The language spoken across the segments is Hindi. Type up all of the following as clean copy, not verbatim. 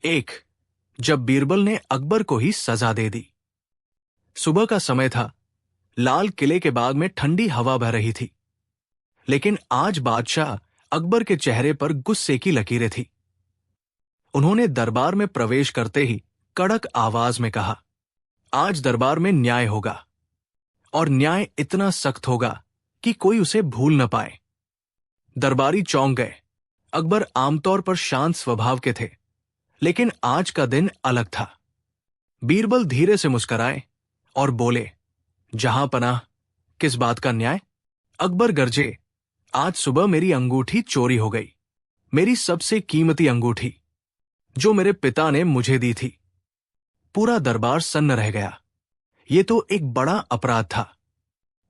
एक, जब बीरबल ने अकबर को ही सजा दे दी। सुबह का समय था। लाल किले के बाग में ठंडी हवा बह रही थी, लेकिन आज बादशाह अकबर के चेहरे पर गुस्से की लकीरें थी। उन्होंने दरबार में प्रवेश करते ही कड़क आवाज में कहा, आज दरबार में न्याय होगा, और न्याय इतना सख्त होगा कि कोई उसे भूल न पाए। दरबारी चौंक गए। अकबर आमतौर पर शांत स्वभाव के थे, लेकिन आज का दिन अलग था। बीरबल धीरे से मुस्कुराए और बोले, जहां पनाह, किस बात का न्याय? अकबर गरजे, आज सुबह मेरी अंगूठी चोरी हो गई, मेरी सबसे कीमती अंगूठी, जो मेरे पिता ने मुझे दी थी। पूरा दरबार सन्न रह गया। ये तो एक बड़ा अपराध था।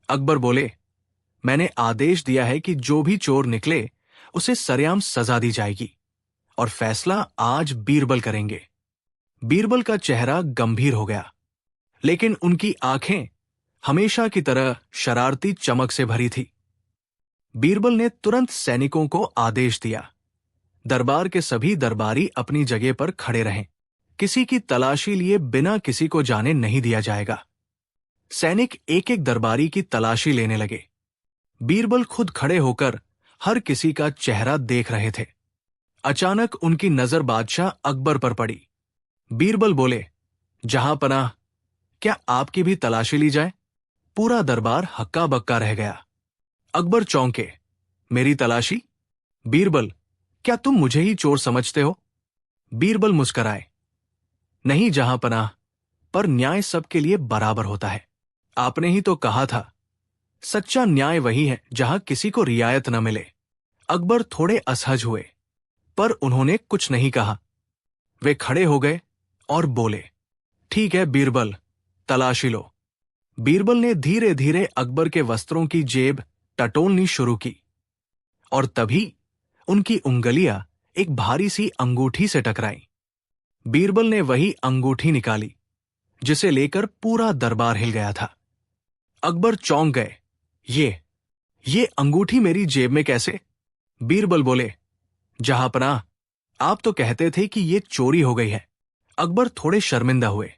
अकबर बोले, मैंने आदेश दिया है कि जो भी चोर निकले उसे सरेआम सजा दी जाएगी, और फैसला आज बीरबल करेंगे। बीरबल का चेहरा गंभीर हो गया, लेकिन उनकी आंखें हमेशा की तरह शरारती चमक से भरी थी। बीरबल ने तुरंत सैनिकों को आदेश दिया, दरबार के सभी दरबारी अपनी जगह पर खड़े रहें। किसी की तलाशी लिए बिना किसी को जाने नहीं दिया जाएगा। सैनिक एक एक दरबारी की तलाशी लेने लगे। बीरबल खुद खड़े होकर हर किसी का चेहरा देख रहे थे। अचानक उनकी नजर बादशाह अकबर पर पड़ी। बीरबल बोले, जहां पनाह, क्या आपकी भी तलाशी ली जाए? पूरा दरबार हक्का बक्का रह गया। अकबर चौंके, मेरी तलाशी? बीरबल, क्या तुम मुझे ही चोर समझते हो? बीरबल मुस्कराए, नहीं जहां पनाह, पर न्याय सबके लिए बराबर होता है। आपने ही तो कहा था, सच्चा न्याय वही है जहां किसी को रियायत न मिले। अकबर थोड़े असहज हुए, पर उन्होंने कुछ नहीं कहा। वे खड़े हो गए और बोले, ठीक है बीरबल, तलाशी लो। बीरबल ने धीरे धीरे अकबर के वस्त्रों की जेब टटोलनी शुरू की, और तभी उनकी उंगलियां एक भारी सी अंगूठी से टकराईं। बीरबल ने वही अंगूठी निकाली जिसे लेकर पूरा दरबार हिल गया था। अकबर चौंक गए, ये अंगूठी मेरी जेब में कैसे? बीरबल बोले, जहांपनाह, आप तो कहते थे कि ये चोरी हो गई है। अकबर थोड़े शर्मिंदा हुए।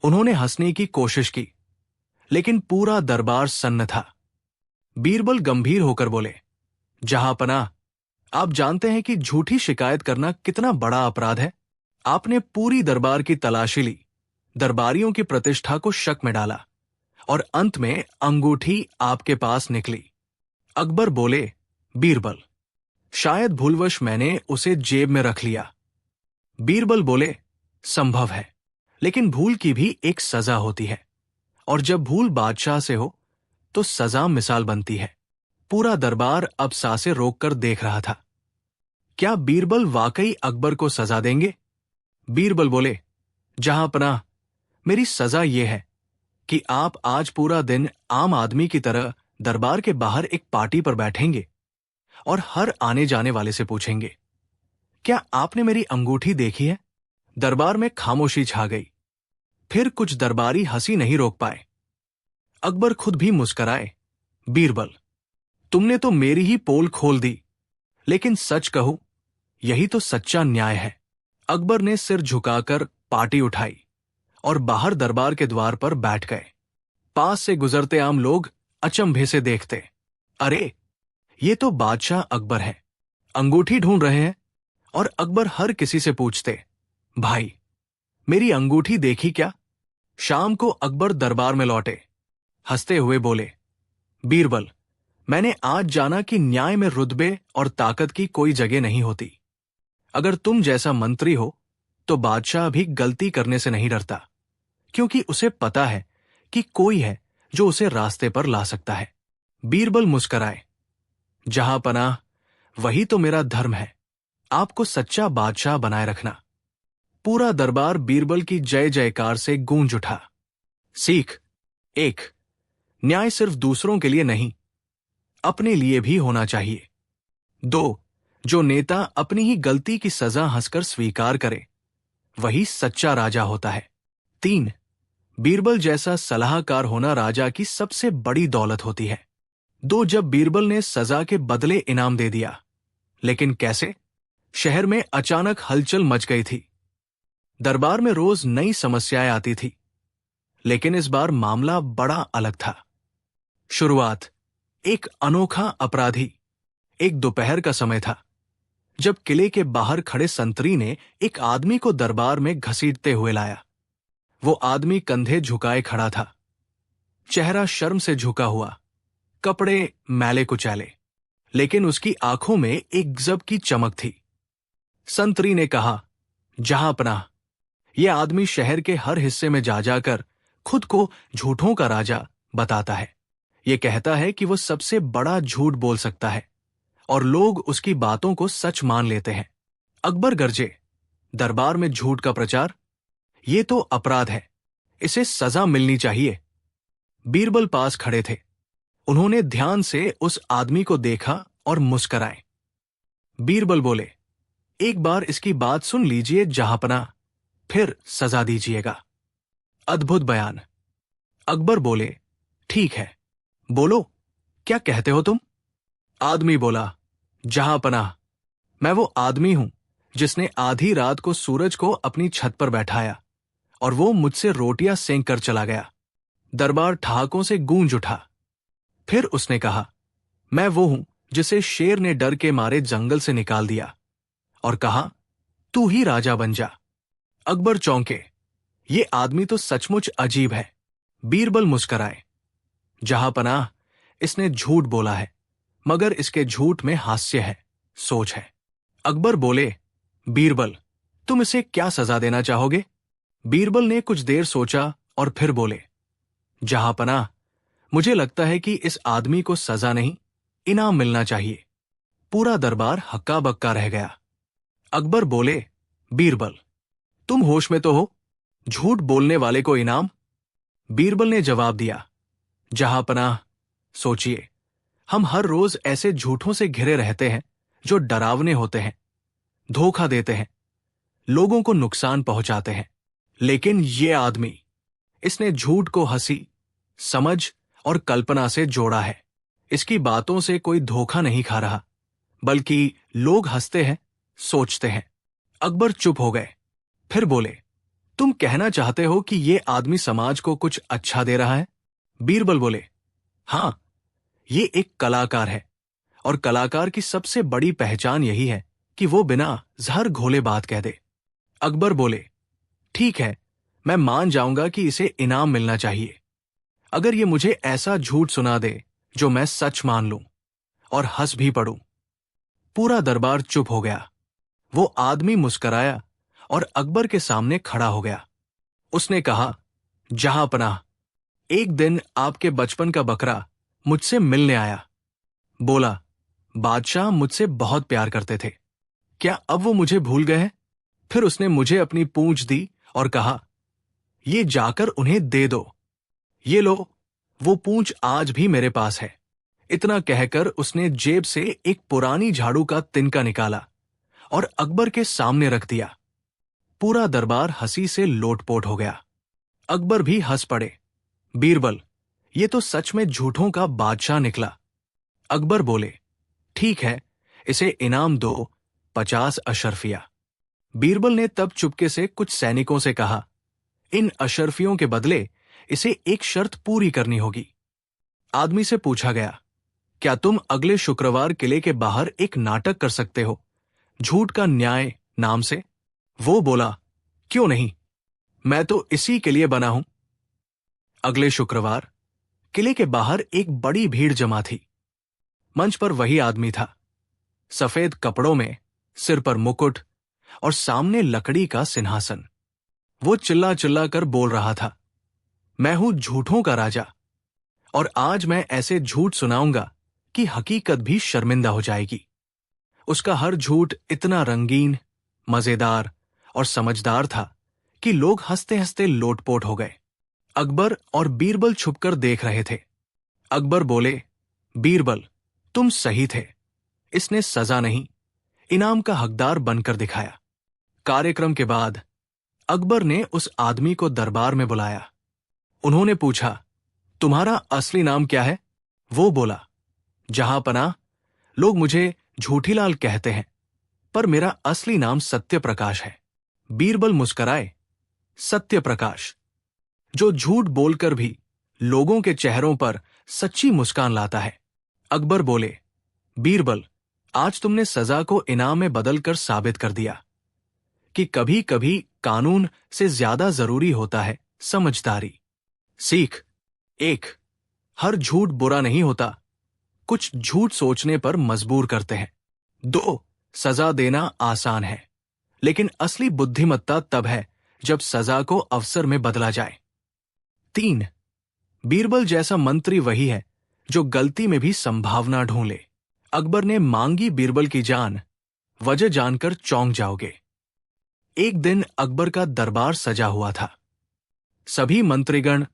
उन्होंने हंसने की कोशिश की, लेकिन पूरा दरबार सन्न था। बीरबल गंभीर होकर बोले, जहांपनाह, आप जानते हैं कि झूठी शिकायत करना कितना बड़ा अपराध है। आपने पूरी दरबार की तलाशी ली, दरबारियों की प्रतिष्ठा को शक में डाला, और अंत में अंगूठी आपके पास निकली। अकबर बोले, बीरबल, शायद भूलवश मैंने उसे जेब में रख लिया। बीरबल बोले, संभव है, लेकिन भूल की भी एक सजा होती है, और जब भूल बादशाह से हो तो सजा मिसाल बनती है। पूरा दरबार अब सांसें रोककर देख रहा था। क्या बीरबल वाकई अकबर को सजा देंगे? बीरबल बोले, जहांपनाह, मेरी सजा यह है कि आप आज पूरा दिन आम आदमी की तरह दरबार के बाहर एक पार्टी पर बैठेंगे और हर आने जाने वाले से पूछेंगे, क्या आपने मेरी अंगूठी देखी है? दरबार में खामोशी छा गई। फिर कुछ दरबारी हंसी नहीं रोक पाए। अकबर खुद भी मुस्कराए, बीरबल, तुमने तो मेरी ही पोल खोल दी, लेकिन सच कहूं, यही तो सच्चा न्याय है। अकबर ने सिर झुकाकर पार्टी उठाई और बाहर दरबार के द्वार पर बैठ गए। पास से गुजरते आम लोग अचंभे से देखते, अरे ये तो बादशाह अकबर है, अंगूठी ढूंढ रहे हैं। और अकबर हर किसी से पूछते, भाई मेरी अंगूठी देखी क्या? शाम को अकबर दरबार में लौटे, हंसते हुए बोले, बीरबल, मैंने आज जाना कि न्याय में रुतबे और ताकत की कोई जगह नहीं होती। अगर तुम जैसा मंत्री हो तो बादशाह भी गलती करने से नहीं डरता, क्योंकि उसे पता है कि कोई है जो उसे रास्ते पर ला सकता है। बीरबल मुस्कराए, जहांपनाह, वही तो मेरा धर्म है, आपको सच्चा बादशाह बनाए रखना। पूरा दरबार बीरबल की जय जयकार से गूंज उठा। सीख एक, न्याय सिर्फ दूसरों के लिए नहीं, अपने लिए भी होना चाहिए। 2, जो नेता अपनी ही गलती की सजा हंसकर स्वीकार करे, वही सच्चा राजा होता है। 3, बीरबल जैसा सलाहकार होना राजा की सबसे बड़ी दौलत होती है। 2, जब बीरबल ने सजा के बदले इनाम दे दिया, लेकिन कैसे? शहर में अचानक हलचल मच गई थी। दरबार में रोज नई समस्याएं आती थी, लेकिन इस बार मामला बड़ा अलग था। शुरुआत एक अनोखा अपराधी। एक दोपहर का समय था जब किले के बाहर खड़े संतरी ने एक आदमी को दरबार में घसीटते हुए लाया। वो आदमी कंधे झुकाए खड़ा था, चेहरा शर्म से झुका हुआ, कपड़े मैले कुचैले, लेकिन उसकी आंखों में एक गजब की चमक थी। संतरी ने कहा, जहांपनाह, यह आदमी शहर के हर हिस्से में जा जाकर खुद को झूठों का राजा बताता है। यह कहता है कि वो सबसे बड़ा झूठ बोल सकता है और लोग उसकी बातों को सच मान लेते हैं। अकबर गरजे, दरबार में झूठ का प्रचार, ये तो अपराध है, इसे सजा मिलनी चाहिए। बीरबल पास खड़े थे। उन्होंने ध्यान से उस आदमी को देखा और मुस्कराए। बीरबल बोले, एक बार इसकी बात सुन लीजिए जहांपनाह, फिर सजा दीजिएगा। अद्भुत बयान। अकबर बोले, ठीक है, बोलो, क्या कहते हो तुम? आदमी बोला, जहांपनाह, मैं वो आदमी हूं जिसने आधी रात को सूरज को अपनी छत पर बैठाया और वो मुझसे रोटियां सेंक कर चला गया। दरबार ठहाकों से गूंज उठा। फिर उसने कहा, मैं वो हूं जिसे शेर ने डर के मारे जंगल से निकाल दिया और कहा, तू ही राजा बन जा। अकबर चौंके, ये आदमी तो सचमुच अजीब है। बीरबल मुस्कराए, जहांपनाह, इसने झूठ बोला है, मगर इसके झूठ में हास्य है, सोच है। अकबर बोले, बीरबल, तुम इसे क्या सजा देना चाहोगे? बीरबल ने कुछ देर सोचा और फिर बोले, जहांपनाह, मुझे लगता है कि इस आदमी को सजा नहीं, इनाम मिलना चाहिए। पूरा दरबार हक्का बक्का रह गया। अकबर बोले, बीरबल, तुम होश में तो हो? झूठ बोलने वाले को इनाम? बीरबल ने जवाब दिया, जहांपनाह, सोचिए, हम हर रोज ऐसे झूठों से घिरे रहते हैं जो डरावने होते हैं, धोखा देते हैं, लोगों को नुकसान पहुंचाते हैं। लेकिन ये आदमी, इसने झूठ को हंसी, समझ और कल्पना से जोड़ा है। इसकी बातों से कोई धोखा नहीं खा रहा, बल्कि लोग हंसते हैं, सोचते हैं। अकबर चुप हो गए, फिर बोले, तुम कहना चाहते हो कि ये आदमी समाज को कुछ अच्छा दे रहा है? बीरबल बोले, हां, ये एक कलाकार है और कलाकार की सबसे बड़ी पहचान यही है कि वो बिना जहर घोले बात कह दे। अकबर बोले, ठीक है, मैं मान जाऊंगा कि इसे इनाम मिलना चाहिए, अगर ये मुझे ऐसा झूठ सुना दे जो मैं सच मान लूं और हंस भी पड़ूं। पूरा दरबार चुप हो गया। वो आदमी मुस्कराया और अकबर के सामने खड़ा हो गया। उसने कहा, जहांपनाह, एक दिन आपके बचपन का बकरा मुझसे मिलने आया। बोला, बादशाह मुझसे बहुत प्यार करते थे, क्या अब वो मुझे भूल गए हैं? फिर उसने मुझे अपनी पूंछ दी और कहा, ये जाकर उन्हें दे दो। ये लो, वो पूंछ आज भी मेरे पास है। इतना कहकर उसने जेब से एक पुरानी झाड़ू का तिनका निकाला और अकबर के सामने रख दिया। पूरा दरबार हंसी से लोटपोट हो गया। अकबर भी हंस पड़े। बीरबल, ये तो सच में झूठों का बादशाह निकला। अकबर बोले, ठीक है, इसे इनाम दो, 50 अशर्फिया। बीरबल ने तब चुपके से कुछ सैनिकों से कहा, इन अशर्फियों के बदले इसे एक शर्त पूरी करनी होगी। आदमी से पूछा गया, क्या तुम अगले शुक्रवार किले के बाहर एक नाटक कर सकते हो, झूठ का न्याय नाम से? वो बोला, क्यों नहीं, मैं तो इसी के लिए बना हूं। अगले शुक्रवार किले के बाहर एक बड़ी भीड़ जमा थी। मंच पर वही आदमी था, सफेद कपड़ों में, सिर पर मुकुट और सामने लकड़ी का सिंहासन। वो चिल्ला चिल्ला कर बोल रहा था, मैं हूं झूठों का राजा और आज मैं ऐसे झूठ सुनाऊंगा कि हकीकत भी शर्मिंदा हो जाएगी। उसका हर झूठ इतना रंगीन, मजेदार और समझदार था कि लोग हंसते हंसते लोटपोट हो गए। अकबर और बीरबल छुपकर देख रहे थे। अकबर बोले, बीरबल, तुम सही थे, इसने सजा नहीं, इनाम का हकदार बनकर दिखाया। कार्यक्रम के बाद अकबर ने उस आदमी को दरबार में बुलाया। उन्होंने पूछा, तुम्हारा असली नाम क्या है? वो बोला, जहांपनाह, लोग मुझे झूठीलाल कहते हैं, पर मेरा असली नाम सत्य प्रकाश है। बीरबल मुस्कराए, सत्य प्रकाश, जो झूठ बोलकर भी लोगों के चेहरों पर सच्ची मुस्कान लाता है। अकबर बोले, बीरबल, आज तुमने सजा को इनाम में बदलकर साबित कर दिया कि कभी कभी कानून से ज्यादा जरूरी होता है समझदारी। सीख एक, हर झूठ बुरा नहीं होता, कुछ झूठ सोचने पर मजबूर करते हैं। दो, सजा देना आसान है, लेकिन असली बुद्धिमत्ता तब है जब सजा को अवसर में बदला जाए। तीन, बीरबल जैसा मंत्री वही है जो गलती में भी संभावना ढूंढ ले। अकबर ने मांगी बीरबल की जान, वजह जानकर चौंक जाओगे। एक दिन अकबर का दरबार सजा हुआ था। सभी मंत्रीगण,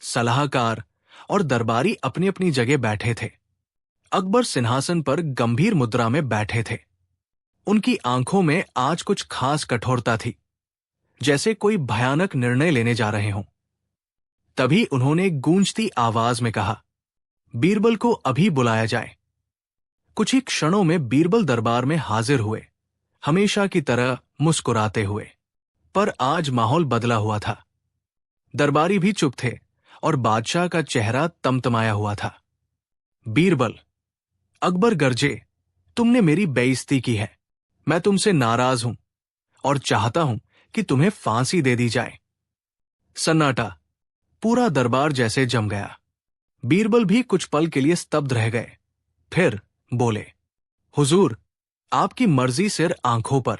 सलाहकार और दरबारी अपनी अपनी जगह बैठे थे। अकबर सिंहासन पर गंभीर मुद्रा में बैठे थे। उनकी आंखों में आज कुछ खास कठोरता थी, जैसे कोई भयानक निर्णय लेने जा रहे हों। तभी उन्होंने गूंजती आवाज में कहा, बीरबल को अभी बुलाया जाए। कुछ ही क्षणों में बीरबल दरबार में हाजिर हुए, हमेशा की तरह मुस्कुराते हुए। पर आज माहौल बदला हुआ था। दरबारी भी चुप थे और बादशाह का चेहरा तमतमाया हुआ था। बीरबल, अकबर गरजे, तुमने मेरी बेइज्जती की है। मैं तुमसे नाराज हूं और चाहता हूं कि तुम्हें फांसी दे दी जाए। सन्नाटा, पूरा दरबार जैसे जम गया। बीरबल भी कुछ पल के लिए स्तब्ध रह गए, फिर बोले, हुजूर, आपकी मर्जी सिर आंखों पर,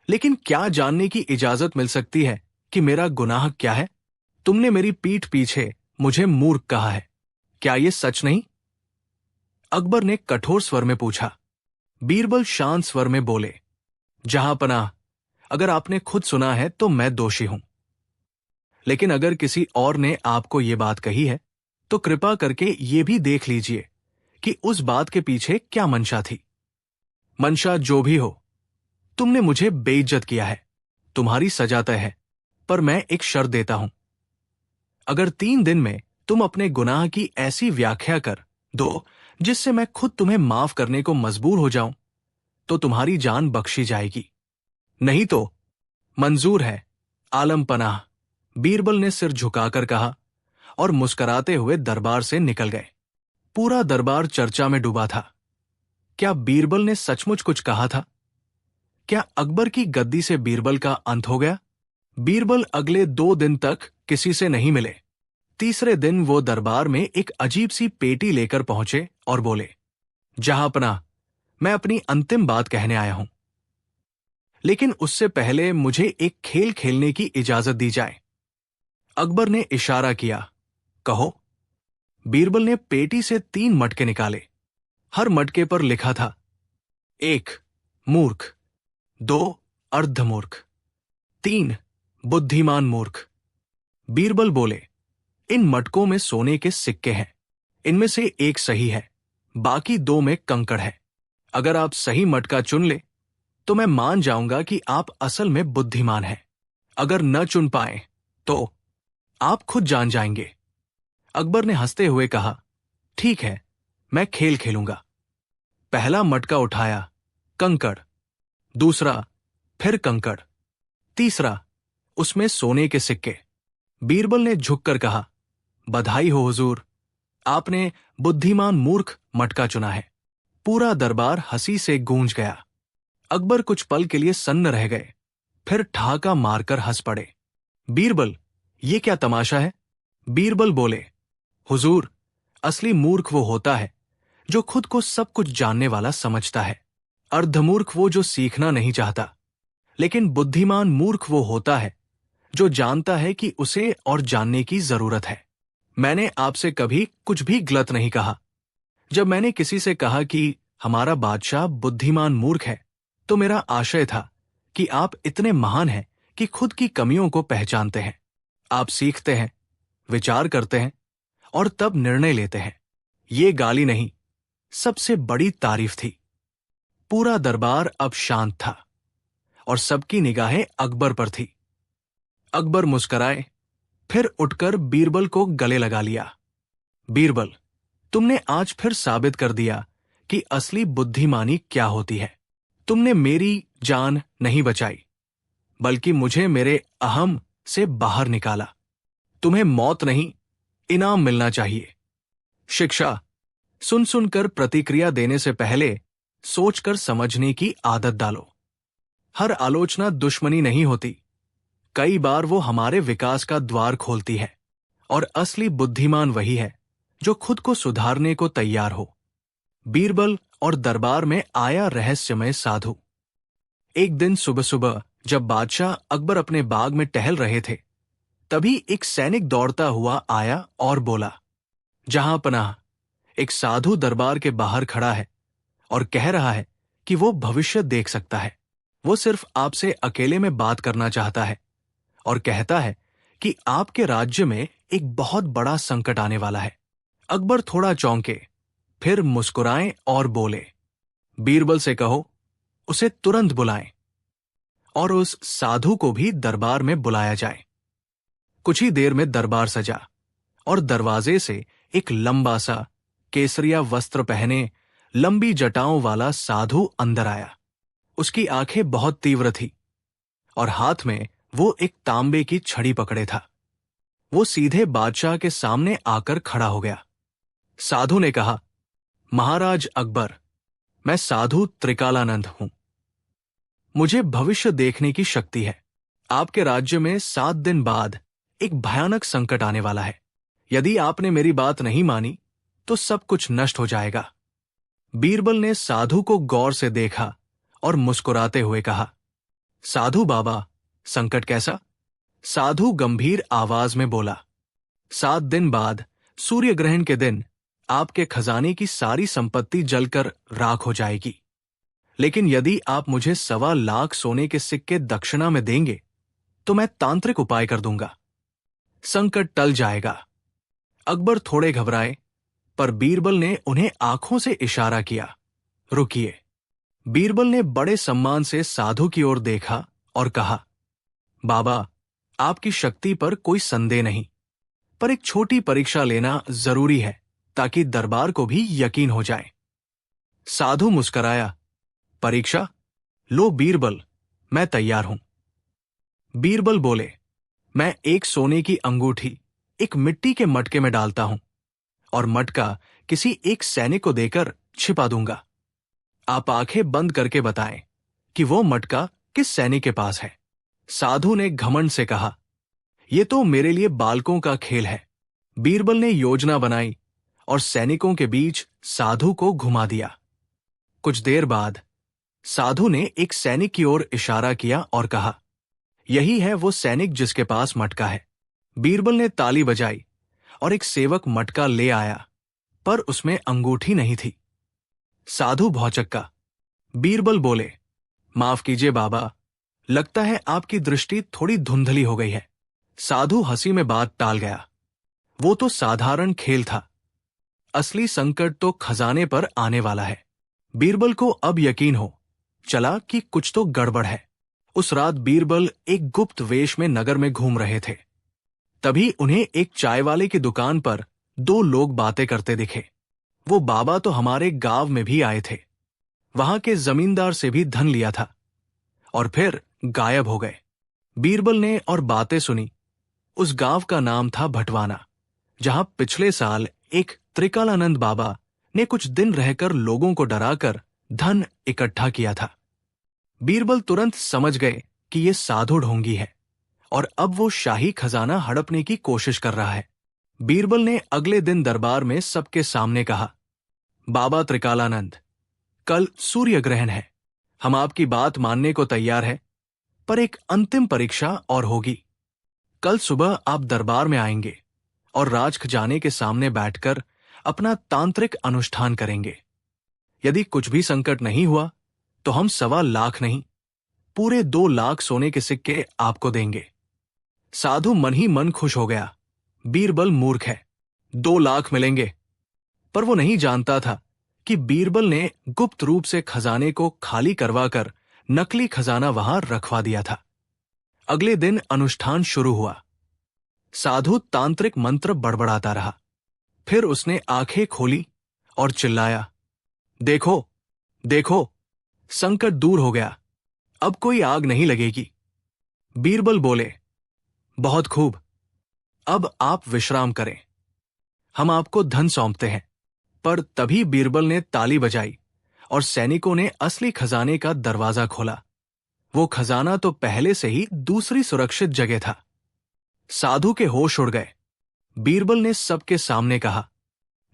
लेकिन क्या जानने की इजाजत मिल सकती है कि मेरा गुनाह क्या है? तुमने मेरी पीठ पीछे मुझे मूर्ख कहा है, क्या यह सच नहीं? अकबर ने कठोर स्वर में पूछा। बीरबल शांत स्वर में बोले, जहांपनाह, अगर आपने खुद सुना है तो मैं दोषी हूं, लेकिन अगर किसी और ने आपको ये बात कही है तो कृपा करके ये भी देख लीजिए कि उस बात के पीछे क्या मंशा थी। मंशा जो भी हो, तुमने मुझे बेइज्जत किया है, तुम्हारी सजा तय है, पर मैं एक शर्त देता हूं। अगर 3 दिन में तुम अपने गुनाह की ऐसी व्याख्या कर दो जिससे मैं खुद तुम्हें माफ करने को मजबूर हो जाऊं, तो तुम्हारी जान बख्शी जाएगी। नहीं तो मंजूर है, आलम पनाह, बीरबल ने सिर झुकाकर कहा और मुस्कराते हुए दरबार से निकल गए। पूरा दरबार चर्चा में डूबा था। क्या बीरबल ने सचमुच कुछ कहा था? क्या अकबर की गद्दी से बीरबल का अंत हो गया? बीरबल अगले 2 दिन तक किसी से नहीं मिले। तीसरे दिन वो दरबार में एक अजीब सी पेटी लेकर पहुंचे और बोले, जहांपनाह, मैं अपनी अंतिम बात कहने आया हूं, लेकिन उससे पहले मुझे एक खेल खेलने की इजाजत दी जाए। अकबर ने इशारा किया, कहो। बीरबल ने पेटी से 3 मटके निकाले। हर मटके पर लिखा था, 1 मूर्ख, 2 अर्धमूर्ख, 3 बुद्धिमान मूर्ख। बीरबल बोले, इन मटकों में सोने के सिक्के हैं, इनमें से एक सही है, बाकी 2 में कंकड़ है। अगर आप सही मटका चुन ले तो मैं मान जाऊंगा कि आप असल में बुद्धिमान हैं। अगर न चुन पाए तो आप खुद जान जाएंगे। अकबर ने हंसते हुए कहा, ठीक है, मैं खेल खेलूंगा। पहला मटका उठाया, कंकड़, दूसरा, फिर कंकड़, तीसरा, उसमें सोने के सिक्के। बीरबल ने झुककर कहा, बधाई हो हुजूर, आपने बुद्धिमान मूर्ख मटका चुना है। पूरा दरबार हंसी से गूंज गया। अकबर कुछ पल के लिए सन्न रह गए, फिर ठहाका मारकर हंस पड़े। बीरबल, ये क्या तमाशा है? बीरबल बोले, हुजूर, असली मूर्ख वो होता है जो खुद को सब कुछ जानने वाला समझता है। अर्धमूर्ख वो जो सीखना नहीं चाहता, लेकिन बुद्धिमान मूर्ख वो होता है जो जानता है कि उसे और जानने की जरूरत है। मैंने आपसे कभी कुछ भी गलत नहीं कहा। जब मैंने किसी से कहा कि हमारा बादशाह बुद्धिमान मूर्ख है, तो मेरा आशय था कि आप इतने महान हैं कि खुद की कमियों को पहचानते हैं। आप सीखते हैं, विचार करते हैं और तब निर्णय लेते हैं। ये गाली नहीं, सबसे बड़ी तारीफ थी। पूरा दरबार अब शांत था और सबकी निगाहें अकबर पर थी। अकबर मुस्कराए, फिर उठकर बीरबल को गले लगा लिया। बीरबल, तुमने आज फिर साबित कर दिया कि असली बुद्धिमानी क्या होती है। तुमने मेरी जान नहीं बचाई, बल्कि मुझे मेरे अहम से बाहर निकाला। तुम्हें मौत नहीं, इनाम मिलना चाहिए। शिक्षा, सुन सुनकर प्रतिक्रिया देने से पहले सोचकर समझने की आदत डालो। हर आलोचना दुश्मनी नहीं होती, कई बार वो हमारे विकास का द्वार खोलती है, और असली बुद्धिमान वही है जो खुद को सुधारने को तैयार हो। बीरबल और दरबार में आया रहस्यमय साधु। एक दिन सुबह सुबह जब बादशाह अकबर अपने बाग में टहल रहे थे, तभी एक सैनिक दौड़ता हुआ आया और बोला, जहां पनाह, एक साधु दरबार के बाहर खड़ा है और कह रहा है कि वो भविष्य देख सकता है। वो सिर्फ आपसे अकेले में बात करना चाहता है और कहता है कि आपके राज्य में एक बहुत बड़ा संकट आने वाला है। अकबर थोड़ा चौंके, फिर मुस्कुराए और बोले, बीरबल से कहो उसे तुरंत बुलाएं और उस साधु को भी दरबार में बुलाया जाए। कुछ ही देर में दरबार सजा और दरवाजे से एक लंबा सा केसरिया वस्त्र पहने लंबी जटाओं वाला साधु अंदर आया। उसकी आंखें बहुत तीव्र थी और हाथ में वो एक तांबे की छड़ी पकड़े था। वो सीधे बादशाह के सामने आकर खड़ा हो गया। साधु ने कहा, महाराज अकबर, मैं साधु त्रिकालानंद हूं। मुझे भविष्य देखने की शक्ति है। आपके राज्य में 7 दिन बाद एक भयानक संकट आने वाला है। यदि आपने मेरी बात नहीं मानी तो सब कुछ नष्ट हो जाएगा। बीरबल ने साधु को गौर से देखा और मुस्कुराते हुए कहा, साधु बाबा, संकट कैसा? साधु गंभीर आवाज में बोला, 7 दिन बाद सूर्य ग्रहण के दिन आपके खजाने की सारी संपत्ति जलकर राख हो जाएगी। लेकिन यदि आप मुझे 1.25 लाख सोने के सिक्के दक्षिणा में देंगे तो मैं तांत्रिक उपाय कर दूंगा, संकट टल जाएगा। अकबर थोड़े घबराए, पर बीरबल ने उन्हें आंखों से इशारा किया, रुकिए। बीरबल ने बड़े सम्मान से साधु की ओर देखा और कहा, बाबा, आपकी शक्ति पर कोई संदेह नहीं, पर एक छोटी परीक्षा लेना जरूरी है ताकि दरबार को भी यकीन हो जाए। साधु मुस्कराया, परीक्षा? लो बीरबल, मैं तैयार हूं। बीरबल बोले, मैं एक सोने की अंगूठी एक मिट्टी के मटके में डालता हूं और मटका किसी एक सैनिक को देकर छिपा दूंगा। आप आंखें बंद करके बताएं कि वो मटका किस सैनिक के पास है। साधु ने घमंड से कहा, यह तो मेरे लिए बालकों का खेल है। बीरबल ने योजना बनाई और सैनिकों के बीच साधु को घुमा दिया। कुछ देर बाद साधु ने एक सैनिक की ओर इशारा किया और कहा, यही है वो सैनिक जिसके पास मटका है। बीरबल ने ताली बजाई और एक सेवक मटका ले आया, पर उसमें अंगूठी नहीं थी। साधु भौचक्का। बीरबल बोले, माफ कीजिए बाबा, लगता है आपकी दृष्टि थोड़ी धुंधली हो गई है। साधु हंसी में बात टाल गया, वो तो साधारण खेल था, असली संकट तो खजाने पर आने वाला है। बीरबल को अब यकीन हो चला कि कुछ तो गड़बड़ है। उस रात बीरबल एक गुप्त वेश में नगर में घूम रहे थे। तभी उन्हें एक चाय वाले की दुकान पर 2 लोग बातें करते दिखे। वो बाबा तो हमारे गांव में भी आए थे, वहां के जमींदार से भी धन लिया था और फिर गायब हो गए। बीरबल ने और बातें सुनी। उस गांव का नाम था भटवाना, जहां पिछले साल एक त्रिकालानंद बाबा ने कुछ दिन रहकर लोगों को डराकर धन इकट्ठा किया था। बीरबल तुरंत समझ गए कि ये साधु ढोंगी है और अब वो शाही खजाना हड़पने की कोशिश कर रहा है। बीरबल ने अगले दिन दरबार में सबके सामने कहा, बाबा त्रिकालानंद, कल सूर्य ग्रहण है। हम आपकी बात मानने को तैयार है, पर एक अंतिम परीक्षा और होगी। कल सुबह आप दरबार में आएंगे और राज खजाने के सामने बैठकर अपना तांत्रिक अनुष्ठान करेंगे। यदि कुछ भी संकट नहीं हुआ तो हम 1.25 लाख नहीं, पूरे 2 लाख सोने के सिक्के आपको देंगे। साधु मन ही मन खुश हो गया। बीरबल मूर्ख है, 2 लाख मिलेंगे। पर वो नहीं जानता था कि बीरबल ने गुप्त रूप से खजाने को खाली करवाकर नकली खजाना वहां रखवा दिया था। अगले दिन अनुष्ठान शुरू हुआ। साधु तांत्रिक मंत्र बड़बड़ाता रहा। फिर उसने आंखें खोली और चिल्लाया, देखो देखो, संकट दूर हो गया, अब कोई आग नहीं लगेगी। बीरबल बोले, बहुत खूब, अब आप विश्राम करें, हम आपको धन सौंपते हैं। पर तभी बीरबल ने ताली बजाई और सैनिकों ने असली खजाने का दरवाजा खोला। वो खजाना तो पहले से ही दूसरी सुरक्षित जगह था। साधु के होश उड़ गए। बीरबल ने सबके सामने कहा,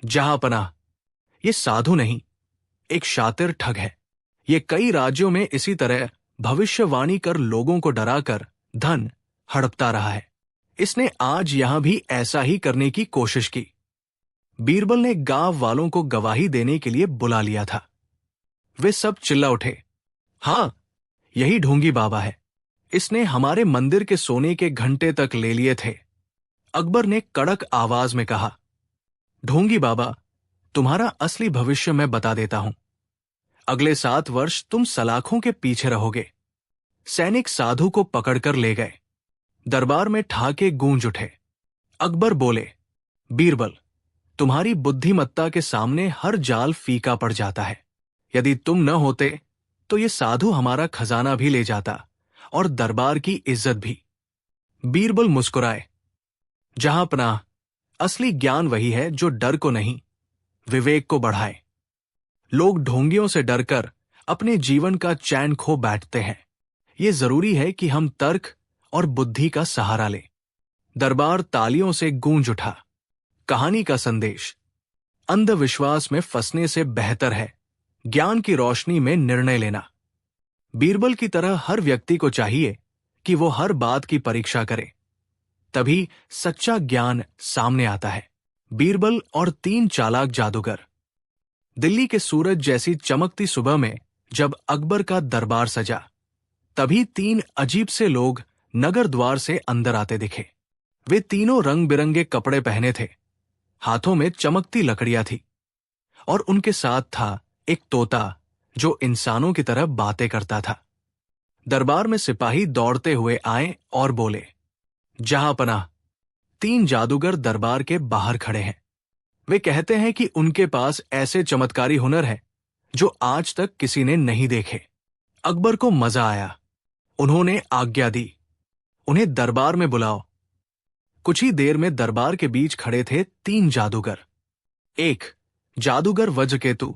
जहांपनाह, ये साधु नहीं, एक शातिर ठग है। ये कई राज्यों में इसी तरह भविष्यवाणी कर लोगों को डराकर धन हड़पता रहा है। इसने आज यहां भी ऐसा ही करने की कोशिश की। बीरबल ने गांव वालों को गवाही देने के लिए बुला लिया था। वे सब चिल्ला उठे, हां, यही ढोंगी बाबा है। इसने हमारे मंदिर के सोने के घंटे तक ले लिए थे। अकबर ने कड़क आवाज में कहा, ढोंगी बाबा, तुम्हारा असली भविष्य मैं बता देता हूं। अगले 7 वर्ष तुम सलाखों के पीछे रहोगे। सैनिक साधु को पकड़कर ले गए। दरबार में ठाके गूंज उठे। अकबर बोले, बीरबल, तुम्हारी बुद्धिमत्ता के सामने हर जाल फीका पड़ जाता है। यदि तुम न होते तो ये साधु हमारा खजाना भी ले जाता और दरबार की इज्जत भी। बीरबल मुस्कुराए, जहांपनाह, असली ज्ञान वही है जो डर को नहीं, विवेक को बढ़ाए। लोग ढोंगियों से डरकर अपने जीवन का चैन खो बैठते हैं। ये जरूरी है कि हम तर्क और बुद्धि का सहारा लें। दरबार तालियों से गूंज उठा। कहानी का संदेश, अंधविश्वास में फंसने से बेहतर है ज्ञान की रोशनी में निर्णय लेना। बीरबल की तरह हर व्यक्ति को चाहिए कि वो हर बात की परीक्षा करे, तभी सच्चा ज्ञान सामने आता है। बीरबल और 3 चालाक जादूगर। दिल्ली के सूरज जैसी चमकती सुबह में जब अकबर का दरबार सजा, तभी 3 अजीब से लोग नगर द्वार से अंदर आते दिखे। वे तीनों रंग बिरंगे कपड़े पहने थे, हाथों में चमकती लकड़ियां थी, और उनके साथ था एक तोता जो इंसानों की तरह बातें करता था। दरबार में सिपाही दौड़ते हुए आए और बोले, जहांपनाह, 3 जादूगर दरबार के बाहर खड़े हैं। वे कहते हैं कि उनके पास ऐसे चमत्कारी हुनर है जो आज तक किसी ने नहीं देखे। अकबर को मजा आया। उन्होंने आज्ञा दी, उन्हें दरबार में बुलाओ। कुछ ही देर में दरबार के बीच खड़े थे 3 जादूगर। एक जादूगर वज्रकेतु,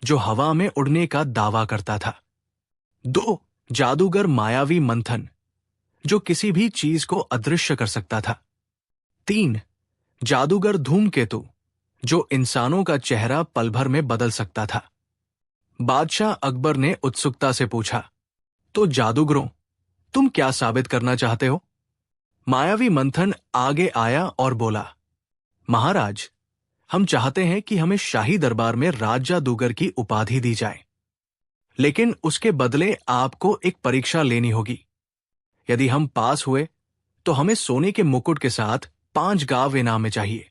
जो हवा में उड़ने का दावा करता था। 2 जादूगर मायावी मंथन, जो किसी भी चीज को अदृश्य कर सकता था। 3 जादूगर धूमकेतु, जो इंसानों का चेहरा पल भर में बदल सकता था। बादशाह अकबर ने उत्सुकता से पूछा, तो जादूगरों, तुम क्या साबित करना चाहते हो? मायावी मंथन आगे आया और बोला, महाराज, हम चाहते हैं कि हमें शाही दरबार में राज जादूगर की उपाधि दी जाए, लेकिन उसके बदले आपको एक परीक्षा लेनी होगी। यदि हम पास हुए तो हमें सोने के मुकुट के साथ 5 गाव इनाम में चाहिए।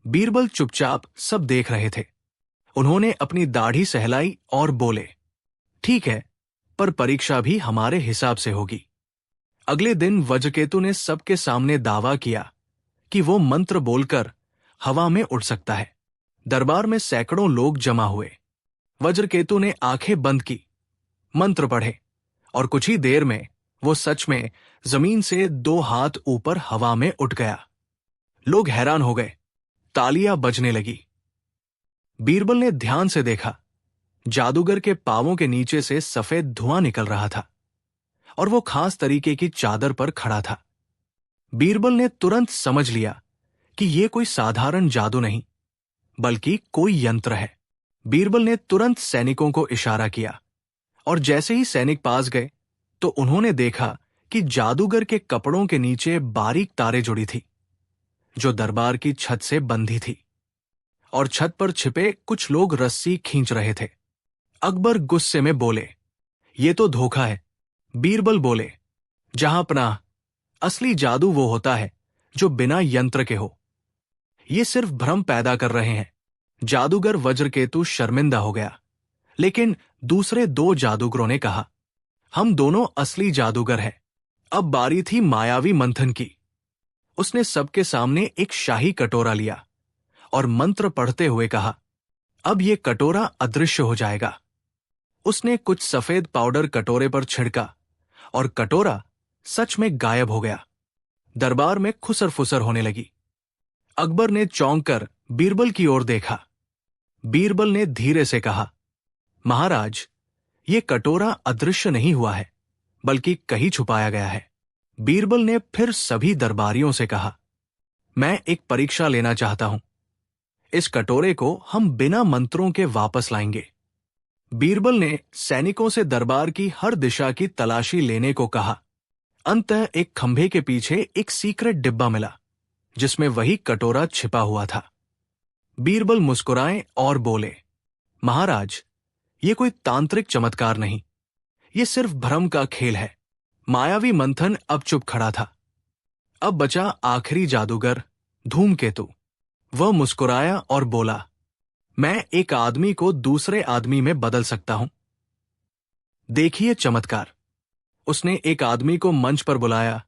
बीरबल चुपचाप सब देख रहे थे। उन्होंने अपनी दाढ़ी सहलाई और बोले, ठीक है, पर परीक्षा भी हमारे हिसाब से होगी। अगले दिन वज्रकेतु ने सबके सामने दावा किया कि वो मंत्र बोलकर हवा में उड़ सकता है। दरबार में सैकड़ों लोग जमा हुए। वज्रकेतु ने आंखें बंद की, मंत्र पढ़े, और कुछ ही देर में वो सच में जमीन से 2 हाथ ऊपर हवा में उठ गया। लोग हैरान हो गए। तालियां बजने लगी। बीरबल ने ध्यान से देखा। जादूगर के पांवों के नीचे से सफेद धुआं निकल रहा था और वो खास तरीके की चादर पर खड़ा था। बीरबल ने तुरंत समझ लिया कि यह कोई साधारण जादू नहीं, बल्कि कोई यंत्र है। बीरबल ने तुरंत सैनिकों को इशारा किया, और जैसे ही सैनिक पास गए तो उन्होंने देखा कि जादूगर के कपड़ों के नीचे बारीक तारें जुड़ी थी, जो दरबार की छत से बंधी थी, और छत पर छिपे कुछ लोग रस्सी खींच रहे थे। अकबर गुस्से में बोले, ये तो धोखा है। बीरबल बोले, जहांपनाह, असली जादू वो होता है जो बिना यंत्र के हो। ये सिर्फ भ्रम पैदा कर रहे हैं। जादूगर वज्रकेतु शर्मिंदा हो गया, लेकिन दूसरे 2 जादूगरों ने कहा, हम दोनों असली जादूगर हैं। अब बारी थी मायावी मंथन की। उसने सबके सामने एक शाही कटोरा लिया और मंत्र पढ़ते हुए कहा, अब ये कटोरा अदृश्य हो जाएगा। उसने कुछ सफेद पाउडर कटोरे पर छिड़का और कटोरा सच में गायब हो गया। दरबार में खुसर फुसर होने लगी। अकबर ने चौंक कर बीरबल की ओर देखा। बीरबल ने धीरे से कहा, महाराज, ये कटोरा अदृश्य नहीं हुआ है, बल्कि कहीं छुपाया गया है। बीरबल ने फिर सभी दरबारियों से कहा, मैं एक परीक्षा लेना चाहता हूं। इस कटोरे को हम बिना मंत्रों के वापस लाएंगे। बीरबल ने सैनिकों से दरबार की हर दिशा की तलाशी लेने को कहा। अंततः एक खंभे के पीछे एक सीक्रेट डिब्बा मिला, जिसमें वही कटोरा छिपा हुआ था। बीरबल मुस्कुराए और बोले, महाराज, ये कोई तांत्रिक चमत्कार नहीं, ये सिर्फ भ्रम का खेल है। मायावी मंथन अब चुप खड़ा था। अब बचा आखिरी जादूगर, धूमकेतु। वह मुस्कुराया और बोला, मैं एक आदमी को दूसरे आदमी में बदल सकता हूं। देखिए चमत्कार। उसने एक आदमी को मंच पर बुलाया,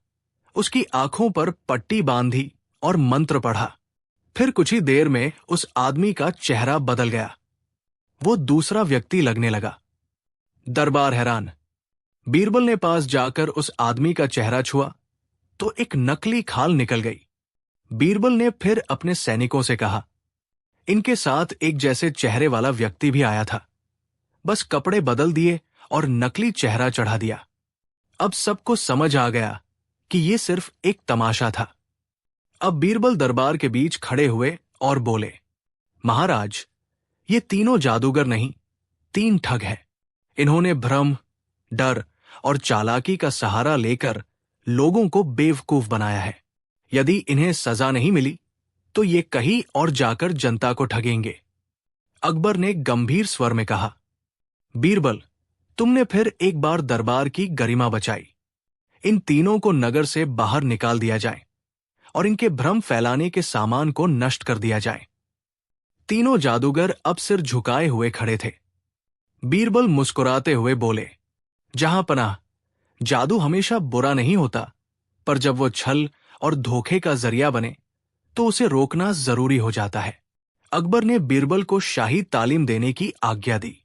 उसकी आंखों पर पट्टी बांधी और मंत्र पढ़ा। फिर कुछ ही देर में उस आदमी का चेहरा बदल गया। वो दूसरा व्यक्ति लगने लगा। दरबार हैरान। बीरबल ने पास जाकर उस आदमी का चेहरा छुआ तो एक नकली खाल निकल गई। बीरबल ने फिर अपने सैनिकों से कहा, इनके साथ एक जैसे चेहरे वाला व्यक्ति भी आया था, बस कपड़े बदल दिए और नकली चेहरा चढ़ा दिया। अब सबको समझ आ गया कि ये सिर्फ एक तमाशा था। अब बीरबल दरबार के बीच खड़े हुए और बोले, महाराज, ये तीनों जादूगर नहीं, 3 ठग हैं। इन्होंने भ्रम, डर और चालाकी का सहारा लेकर लोगों को बेवकूफ बनाया है। यदि इन्हें सजा नहीं मिली तो ये कहीं और जाकर जनता को ठगेंगे। अकबर ने गंभीर स्वर में कहा, बीरबल, तुमने फिर एक बार दरबार की गरिमा बचाई। इन तीनों को नगर से बाहर निकाल दिया जाए और इनके भ्रम फैलाने के सामान को नष्ट कर दिया जाए। तीनों जादूगर अब सिर झुकाए हुए खड़े थे। बीरबल मुस्कुराते हुए बोले, जहां पनाह, जादू हमेशा बुरा नहीं होता, पर जब वो छल और धोखे का जरिया बने तो उसे रोकना जरूरी हो जाता है। अकबर ने बीरबल को शाही तालीम देने की आज्ञा दी।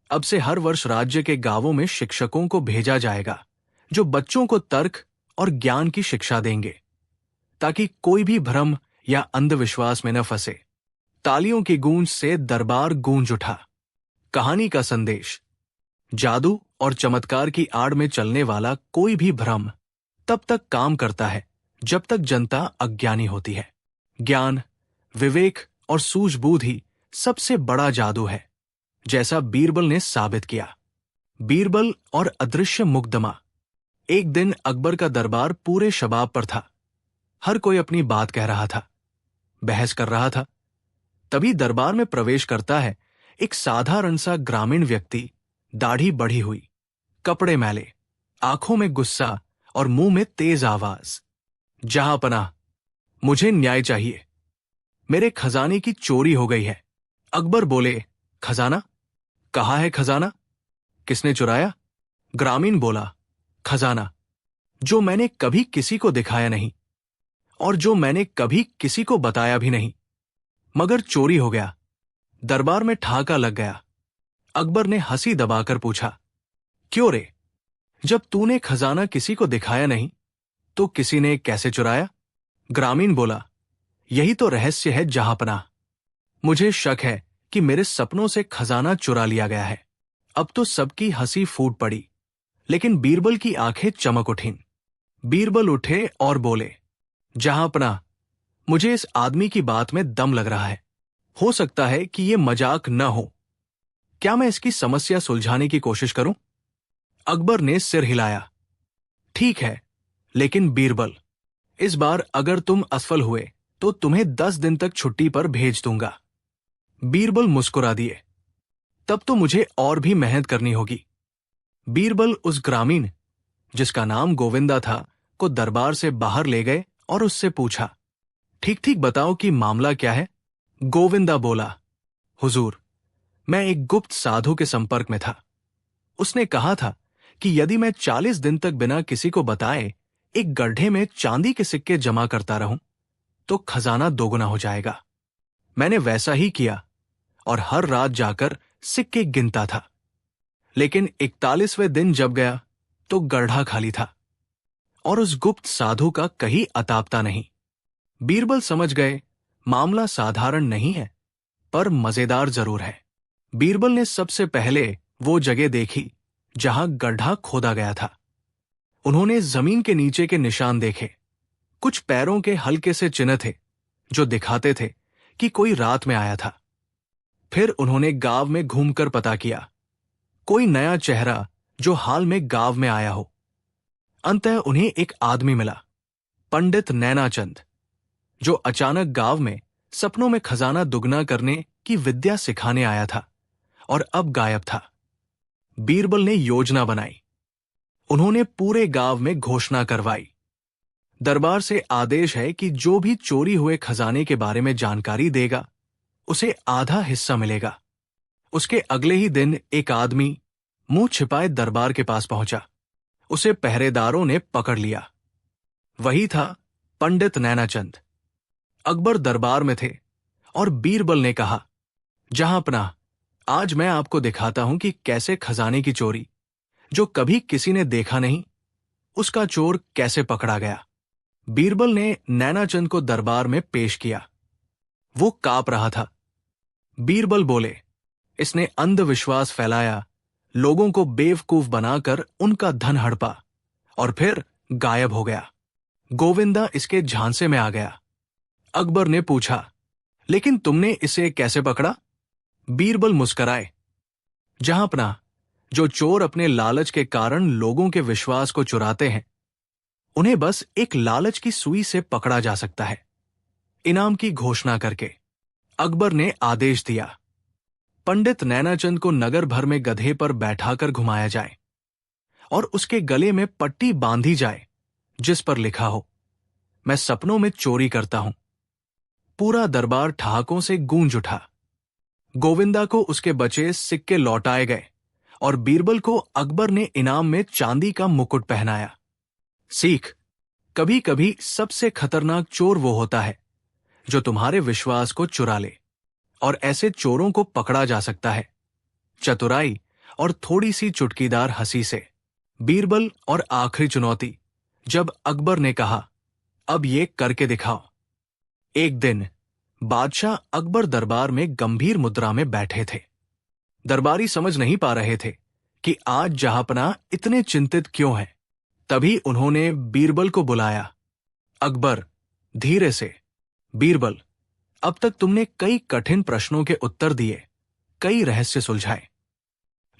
अब से हर वर्ष राज्य के गांवों में शिक्षकों को भेजा जाएगा, जो बच्चों को तर्क और ज्ञान की शिक्षा देंगे, ताकि कोई भी भ्रम या अंधविश्वास में न फंसे। तालियों की गूंज से दरबार गूंज उठा। कहानी का संदेश, जादू और चमत्कार की आड़ में चलने वाला कोई भी भ्रम तब तक काम करता है जब तक जनता अज्ञानी होती है। ज्ञान, विवेक और सूझबूझ ही सबसे बड़ा जादू है, जैसा बीरबल ने साबित किया। बीरबल और अदृश्य मुकदमा। एक दिन अकबर का दरबार पूरे शबाब पर था। हर कोई अपनी बात कह रहा था, बहस कर रहा था। तभी दरबार में प्रवेश करता है एक साधारण सा ग्रामीण व्यक्ति, दाढ़ी बढ़ी हुई, कपड़े मैले, आंखों में गुस्सा और मुंह में तेज आवाज। जहां पनाह, मुझे न्याय चाहिए। मेरे खजाने की चोरी हो गई है। अकबर बोले, खजाना? कहाँ है खजाना? किसने चुराया? ग्रामीण बोला, खजाना जो मैंने कभी किसी को दिखाया नहीं और जो मैंने कभी किसी को बताया भी नहीं, मगर चोरी हो गया। दरबार में ठहाका लग गया। अकबर ने हंसी दबाकर पूछा, क्यों रे? जब तूने खजाना किसी को दिखाया नहीं तो किसी ने कैसे चुराया? ग्रामीण बोला, यही तो रहस्य है जहांपनाह। मुझे शक है कि मेरे सपनों से खजाना चुरा लिया गया है। अब तो सबकी हंसी फूट पड़ी, लेकिन बीरबल की आंखें चमक उठीं। बीरबल उठे और बोले, जहांपनाह, मुझे इस आदमी की बात में दम लग रहा है। हो सकता है कि यह मजाक न हो। क्या मैं इसकी समस्या सुलझाने की कोशिश करूं? अकबर ने सिर हिलाया। ठीक है, लेकिन बीरबल, इस बार अगर तुम असफल हुए तो तुम्हें 10 दिन तक छुट्टी पर भेज दूंगा। बीरबल मुस्कुरा दिए, तब तो मुझे और भी मेहनत करनी होगी। बीरबल उस ग्रामीण, जिसका नाम गोविंदा था, को दरबार से बाहर ले गए और उससे पूछा, ठीक ठीक बताओ कि मामला क्या है? गोविंदा बोला, हुजूर, मैं एक गुप्त साधु के संपर्क में था। उसने कहा था कि यदि मैं 40 दिन तक बिना किसी को बताए एक गड्ढे में चांदी के सिक्के जमा करता रहूं तो खजाना दोगुना हो जाएगा। मैंने वैसा ही किया और हर रात जाकर सिक्के गिनता था। लेकिन 41वें दिन जब गया तो गड्ढा खाली था। और उस गुप्त साधु का कहीं अतापता नहीं। बीरबल समझ गए मामला साधारण नहीं है, पर मजेदार जरूर है। बीरबल ने सबसे पहले वो जगह देखी जहां गड्ढा खोदा गया था। उन्होंने जमीन के नीचे के निशान देखे। कुछ पैरों के हल्के से चिन्ह थे जो दिखाते थे कि कोई रात में आया था। फिर उन्होंने गांव में घूमकर पता किया, कोई नया चेहरा जो हाल में गांव में आया हो। अंततः उन्हें एक आदमी मिला, पंडित नैनाचंद, जो अचानक गांव में सपनों में खजाना दुगना करने की विद्या सिखाने आया था और अब गायब था। बीरबल ने योजना बनाई। उन्होंने पूरे गांव में घोषणा करवाई, दरबार से आदेश है कि जो भी चोरी हुए खजाने के बारे में जानकारी देगा उसे आधा हिस्सा मिलेगा। उसके अगले ही दिन एक आदमी मुंह छिपाए दरबार के पास पहुंचा। उसे पहरेदारों ने पकड़ लिया। वही था पंडित नैनाचंद। अकबर दरबार में थे और बीरबल ने कहा, जहांपनाह, आज मैं आपको दिखाता हूं कि कैसे खजाने की चोरी, जो कभी किसी ने देखा नहीं, उसका चोर कैसे पकड़ा गया। बीरबल ने नैनाचंद को दरबार में पेश किया। वो कांप रहा था। बीरबल बोले, इसने अंधविश्वास फैलाया, लोगों को बेवकूफ बनाकर उनका धन हड़पा और फिर गायब हो गया। गोविंदा इसके झांसे में आ गया। अकबर ने पूछा, लेकिन तुमने इसे कैसे पकड़ा? बीरबल मुस्कराए, जहांपनाह, जो चोर अपने लालच के कारण लोगों के विश्वास को चुराते हैं, उन्हें बस एक लालच की सुई से पकड़ा जा सकता है, इनाम की घोषणा करके। अकबर ने आदेश दिया, पंडित नैनाचंद को नगर भर में गधे पर बैठाकर घुमाया जाए और उसके गले में पट्टी बांधी जाए जिस पर लिखा हो, मैं सपनों में चोरी करता हूं। पूरा दरबार ठहाकों से गूंज उठा। गोविंदा को उसके बचे सिक्के लौटाए गए और बीरबल को अकबर ने इनाम में चांदी का मुकुट पहनाया। सीख, कभी कभी सबसे खतरनाक चोर वो होता है जो तुम्हारे विश्वास को चुरा ले, और ऐसे चोरों को पकड़ा जा सकता है चतुराई और थोड़ी सी चुटकीदार हंसी से। बीरबल और आखिरी चुनौती, जब अकबर ने कहा, अब ये करके दिखाओ। एक दिन बादशाह अकबर दरबार में गंभीर मुद्रा में बैठे थे। दरबारी समझ नहीं पा रहे थे कि आज जहांपनाह इतने चिंतित क्यों हैं। तभी उन्होंने बीरबल को बुलाया। अकबर, धीरे से। बीरबल, अब तक तुमने कई कठिन प्रश्नों के उत्तर दिए, कई रहस्य सुलझाए,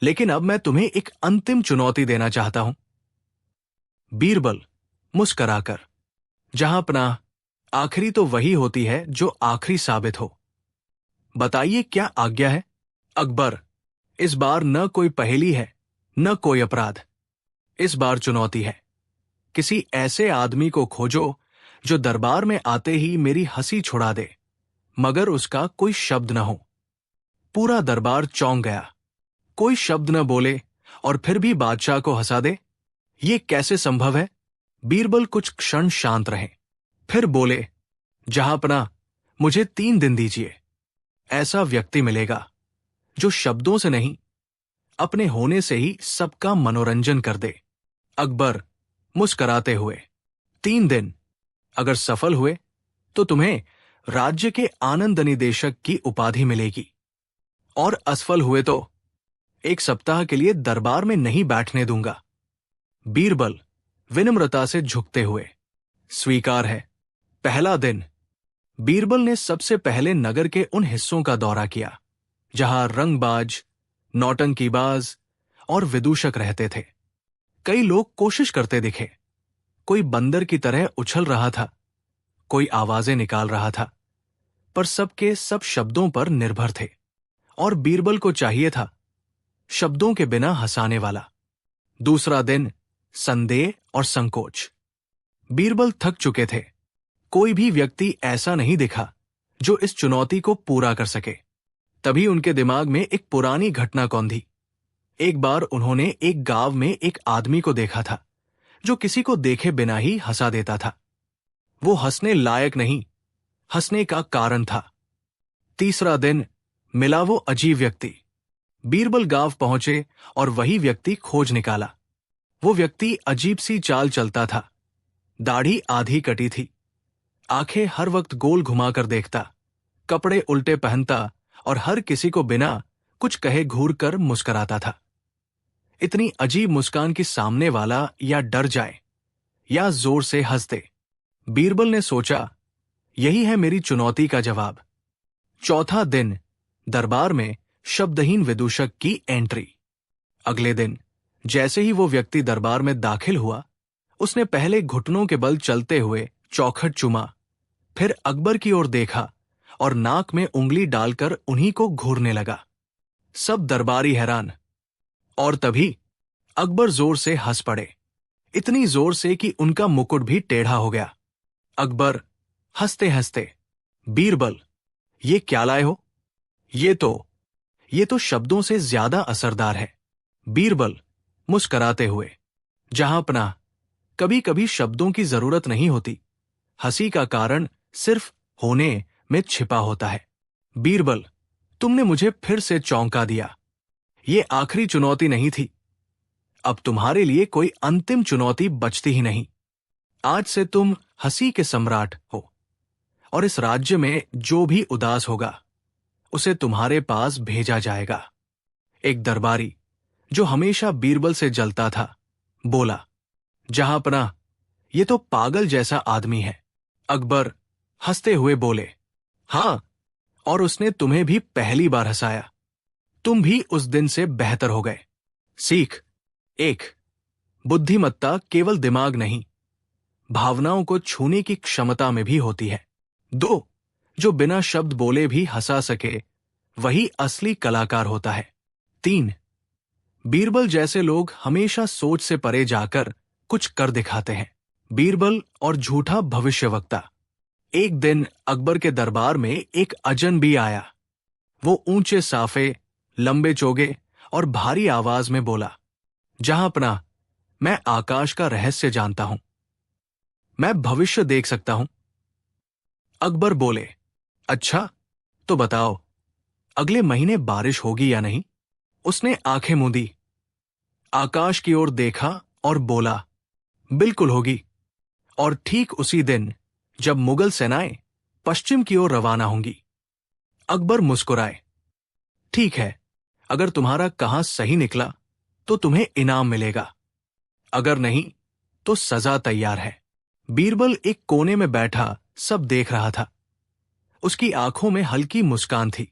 लेकिन अब मैं तुम्हें एक अंतिम चुनौती देना चाहता हूं। बीरबल मुस्कराकर, जहांपनाह, आखिरी तो वही होती है जो आखिरी साबित हो। बताइए क्या आज्ञा है? अकबर, इस बार न कोई पहेली है, न कोई अपराध। इस बार चुनौती है, किसी ऐसे आदमी को खोजो जो दरबार में आते ही मेरी हंसी छुड़ा दे, मगर उसका कोई शब्द न हो। पूरा दरबार चौंक गया। कोई शब्द न बोले और फिर भी बादशाह को हंसा दे, ये कैसे संभव है? बीरबल कुछ क्षण शांत रहे, फिर बोले, जहांपनाह, मुझे 3 दिन दीजिए। ऐसा व्यक्ति मिलेगा जो शब्दों से नहीं, अपने होने से ही सबका मनोरंजन कर दे। अकबर मुस्कराते हुए, 3 दिन, अगर सफल हुए तो तुम्हें राज्य के आनंद निदेशक की उपाधि मिलेगी, और असफल हुए तो 1 सप्ताह के लिए दरबार में नहीं बैठने दूंगा। बीरबल विनम्रता से झुकते हुए, स्वीकार है। पहला दिन, बीरबल ने सबसे पहले नगर के उन हिस्सों का दौरा किया जहां रंगबाज, नौटंकीबाज और विदूषक रहते थे। कई लोग कोशिश करते दिखे। कोई बंदर की तरह उछल रहा था, कोई आवाजें निकाल रहा था, पर सबके सब शब्दों पर निर्भर थे, और बीरबल को चाहिए था शब्दों के बिना हंसाने वाला। दूसरा दिन, संदेह और संकोच। बीरबल थक चुके थे। कोई भी व्यक्ति ऐसा नहीं दिखा जो इस चुनौती को पूरा कर सके। तभी उनके दिमाग में एक पुरानी घटना कौंधी। एक बार उन्होंने एक गांव में एक आदमी को देखा था जो किसी को देखे बिना ही हंसा देता था। वो हंसने लायक नहीं, हंसने का कारण था। तीसरा दिन, मिला वो अजीब व्यक्ति। बीरबल गांव पहुंचे और वही व्यक्ति खोज निकाला। वो व्यक्ति अजीब सी चाल चलता था, दाढ़ी आधी कटी थी, आंखें हर वक्त गोल घुमाकर देखता, कपड़े उल्टे पहनता और हर किसी को बिना कुछ कहे घूर कर मुस्कराता था। इतनी अजीब मुस्कान की सामने वाला या डर जाए या जोर से हंस दे। बीरबल ने सोचा, यही है मेरी चुनौती का जवाब। चौथा दिन दरबार में शब्दहीन विदूषक की एंट्री। अगले दिन जैसे ही वो व्यक्ति दरबार में दाखिल हुआ, उसने पहले घुटनों के बल चलते हुए चौखट चूमा, फिर अकबर की ओर देखा और नाक में उंगली डालकर उन्हीं को घूरने लगा। सब दरबारी हैरान। और तभी अकबर जोर से हंस पड़े, इतनी जोर से कि उनका मुकुट भी टेढ़ा हो गया। अकबर हंसते हंसते, बीरबल, ये क्या लाए हो? ये तो शब्दों से ज्यादा असरदार है। बीरबल मुस्कराते हुए, जहांपनाह, कभी कभी शब्दों की जरूरत नहीं होती, हंसी का कारण सिर्फ होने में छिपा होता है। बीरबल, तुमने मुझे फिर से चौंका दिया। ये आखिरी चुनौती नहीं थी, अब तुम्हारे लिए कोई अंतिम चुनौती बचती ही नहीं। आज से तुम हंसी के सम्राट हो, और इस राज्य में जो भी उदास होगा उसे तुम्हारे पास भेजा जाएगा। एक दरबारी जो हमेशा बीरबल से जलता था, बोला, जहांपनाह, ये तो पागल जैसा आदमी है। अकबर हंसते हुए बोले, हां, और उसने तुम्हें भी पहली बार हंसाया। तुम भी उस दिन से बेहतर हो गए। सीख एक, बुद्धिमत्ता केवल दिमाग नहीं, भावनाओं को छूने की क्षमता में भी होती है। दो, जो बिना शब्द बोले भी हंसा सके वही असली कलाकार होता है। तीन, बीरबल जैसे लोग हमेशा सोच से परे जाकर कुछ कर दिखाते हैं। बीरबल और झूठा भविष्यवक्ता। एक दिन अकबर के दरबार में एक अजनबी आया। वो ऊंचे साफे, लंबे चोगे और भारी आवाज में बोला, जहांपनाह, मैं आकाश का रहस्य जानता हूं, मैं भविष्य देख सकता हूं। अकबर बोले, अच्छा, तो बताओ, अगले महीने बारिश होगी या नहीं? उसने आंखें मूंदी, आकाश की ओर देखा और बोला, बिल्कुल होगी, और ठीक उसी दिन जब मुगल सेनाएं पश्चिम की ओर रवाना होंगी। अकबर मुस्कुराए, ठीक है, अगर तुम्हारा कहां सही निकला तो तुम्हें इनाम मिलेगा, अगर नहीं तो सजा तैयार है। बीरबल एक कोने में बैठा सब देख रहा था। उसकी आंखों में हल्की मुस्कान थी।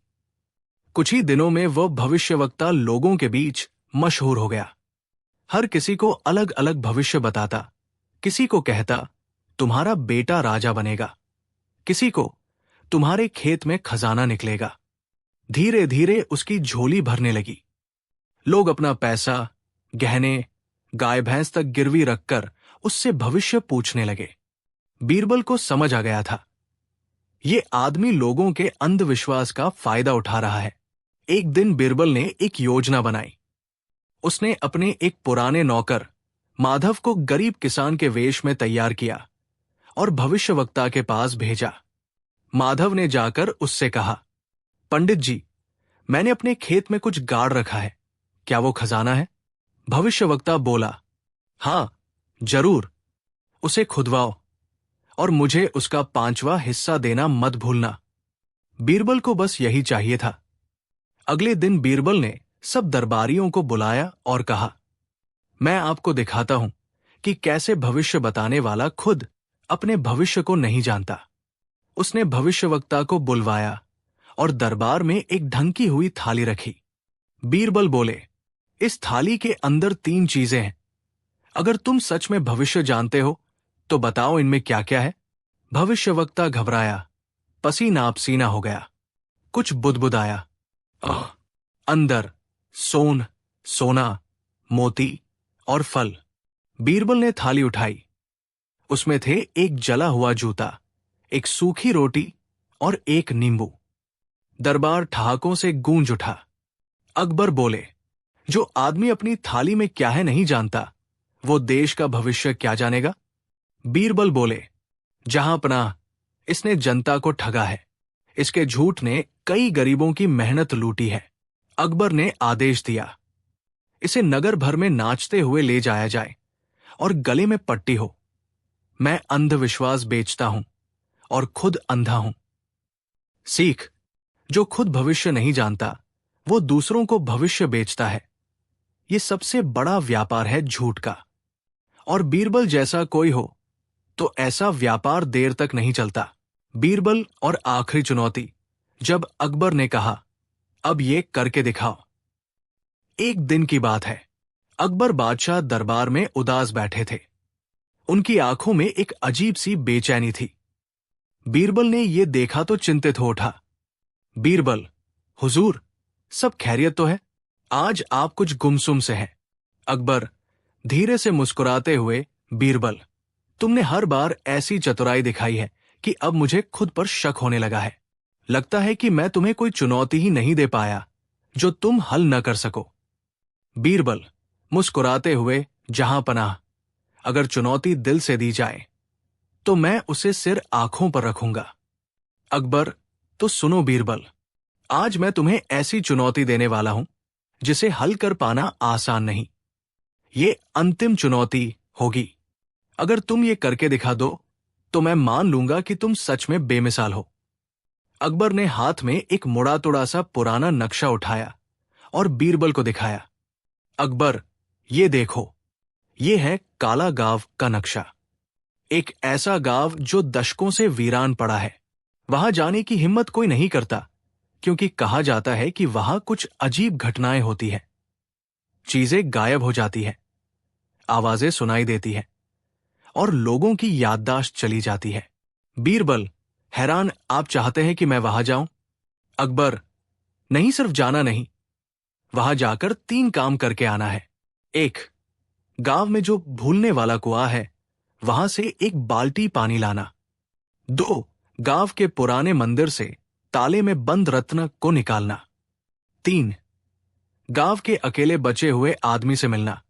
कुछ ही दिनों में वह भविष्यवक्ता लोगों के बीच मशहूर हो गया। हर किसी को अलग अलग भविष्य बताता। किसी को कहता, तुम्हारा बेटा राजा बनेगा, किसी को तुम्हारे खेत में खजाना निकलेगा। धीरे धीरे उसकी झोली भरने लगी। लोग अपना पैसा, गहने, गाय भैंस तक गिरवी रखकर उससे भविष्य पूछने लगे। बीरबल को समझ आ गया था, ये आदमी लोगों के अंधविश्वास का फायदा उठा रहा है। एक दिन बीरबल ने एक योजना बनाई। उसने अपने एक पुराने नौकर माधव को गरीब किसान के वेश में तैयार किया और भविष्यवक्ता के पास भेजा। माधव ने जाकर उससे कहा, पंडित जी, मैंने अपने खेत में कुछ गाड़ रखा है, क्या वो खजाना है? भविष्यवक्ता बोला, हां, जरूर, उसे खुदवाओ और मुझे उसका 5वां हिस्सा देना मत भूलना। बीरबल को बस यही चाहिए था। अगले दिन बीरबल ने सब दरबारियों को बुलाया और कहा, मैं आपको दिखाता हूं कि कैसे भविष्य बताने वाला खुद अपने भविष्य को नहीं जानता। उसने भविष्यवक्ता को बुलवाया और दरबार में एक ढंकी हुई थाली रखी। बीरबल बोले, इस थाली के अंदर 3 चीजें हैं, अगर तुम सच में भविष्य जानते हो तो बताओ इनमें क्या क्या है। भविष्यवक्ता घबराया, पसीना पसीना हो गया, कुछ बुदबुदाया, अंदर सोना, मोती और फल। बीरबल ने थाली उठाई। उसमें थे एक जला हुआ जूता, एक सूखी रोटी और एक नींबू। दरबार ठहाकों से गूंज उठा। अकबर बोले, जो आदमी अपनी थाली में क्या है नहीं जानता, वो देश का भविष्य क्या जानेगा? बीरबल बोले, जहांपनाह, इसने जनता को ठगा है, इसके झूठ ने कई गरीबों की मेहनत लूटी है। अकबर ने आदेश दिया, इसे नगर भर में नाचते हुए ले जाया जाए और गले में पट्टी हो। मैं अंधविश्वास बेचता हूं और खुद अंधा हूं। सीख, जो खुद भविष्य नहीं जानता वो दूसरों को भविष्य बेचता है। ये सबसे बड़ा व्यापार है झूठ का। और बीरबल जैसा कोई हो तो ऐसा व्यापार देर तक नहीं चलता। बीरबल और आखिरी चुनौती। जब अकबर ने कहा, अब ये करके दिखाओ। एक दिन की बात है। अकबर बादशाह दरबार में उदास बैठे थे। उनकी आंखों में एक अजीब सी बेचैनी थी। बीरबल ने यह देखा तो चिंतित हो उठा। बीरबल, हुजूर, सब खैरियत तो है? आज आप कुछ गुमसुम से हैं। अकबर धीरे से मुस्कुराते हुए, बीरबल, तुमने हर बार ऐसी चतुराई दिखाई है कि अब मुझे खुद पर शक होने लगा है। लगता है कि मैं तुम्हें कोई चुनौती ही नहीं दे पाया जो तुम हल न कर सको। बीरबल मुस्कुराते हुए, जहां पनाह, अगर चुनौती दिल से दी जाए तो मैं उसे सिर आंखों पर रखूंगा। अकबर, तो सुनो बीरबल, आज मैं तुम्हें ऐसी चुनौती देने वाला हूं जिसे हल कर पाना आसान नहीं। ये अंतिम चुनौती होगी। अगर तुम ये करके दिखा दो तो मैं मान लूंगा कि तुम सच में बेमिसाल हो। अकबर ने हाथ में एक मुड़ा तुड़ा सा पुराना नक्शा उठाया और बीरबल को दिखाया। अकबर, ये देखो, ये है काला गांव का नक्शा। एक ऐसा गांव जो दशकों से वीरान पड़ा है। वहां जाने की हिम्मत कोई नहीं करता क्योंकि कहा जाता है कि वहां कुछ अजीब घटनाएं होती हैं। चीजें गायब हो जाती हैं, आवाजें सुनाई देती हैं और लोगों की याददाश्त चली जाती है। बीरबल हैरान, आप चाहते हैं कि मैं वहां जाऊं? अकबर, नहीं, सिर्फ जाना नहीं, वहां जाकर 3 काम करके आना है। 1, गांव में जो भूलने वाला कुआं है वहां से एक बाल्टी पानी लाना। 2, गांव के पुराने मंदिर से ताले में बंद रत्न को निकालना। 3, गांव के अकेले बचे हुए आदमी से मिलना,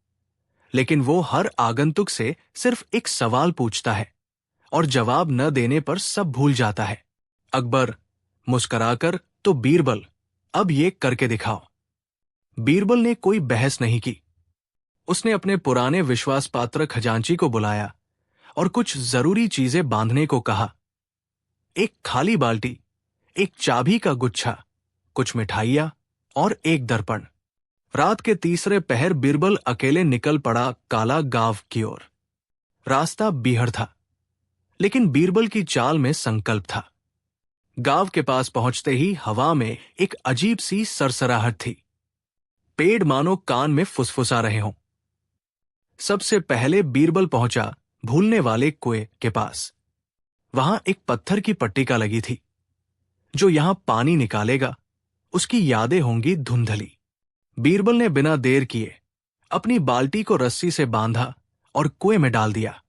लेकिन वो हर आगंतुक से सिर्फ एक सवाल पूछता है और जवाब न देने पर सब भूल जाता है। अकबर मुस्कुराकर, तो बीरबल, अब ये करके दिखाओ। बीरबल ने कोई बहस नहीं की। उसने अपने पुराने विश्वास पात्र खजांची को बुलाया और कुछ जरूरी चीजें बांधने को कहा। एक खाली बाल्टी, एक चाबी का गुच्छा, कुछ मिठाइयां और एक दर्पण। रात के तीसरे पहर बीरबल अकेले निकल पड़ा काला गांव की ओर। रास्ता बीहड़ था, लेकिन बीरबल की चाल में संकल्प था। गांव के पास पहुंचते ही हवा में एक अजीब सी सरसराहट थी। पेड़ मानो कान में फुसफुसा रहे हों। सबसे पहले बीरबल पहुंचा भूलने वाले कुएं के पास। वहां एक पत्थर की पट्टिका लगी थी। जो यहां पानी निकालेगा उसकी यादें होंगी धुंधली। बीरबल ने बिना देर किए अपनी बाल्टी को रस्सी से बांधा और कुएं में डाल दिया।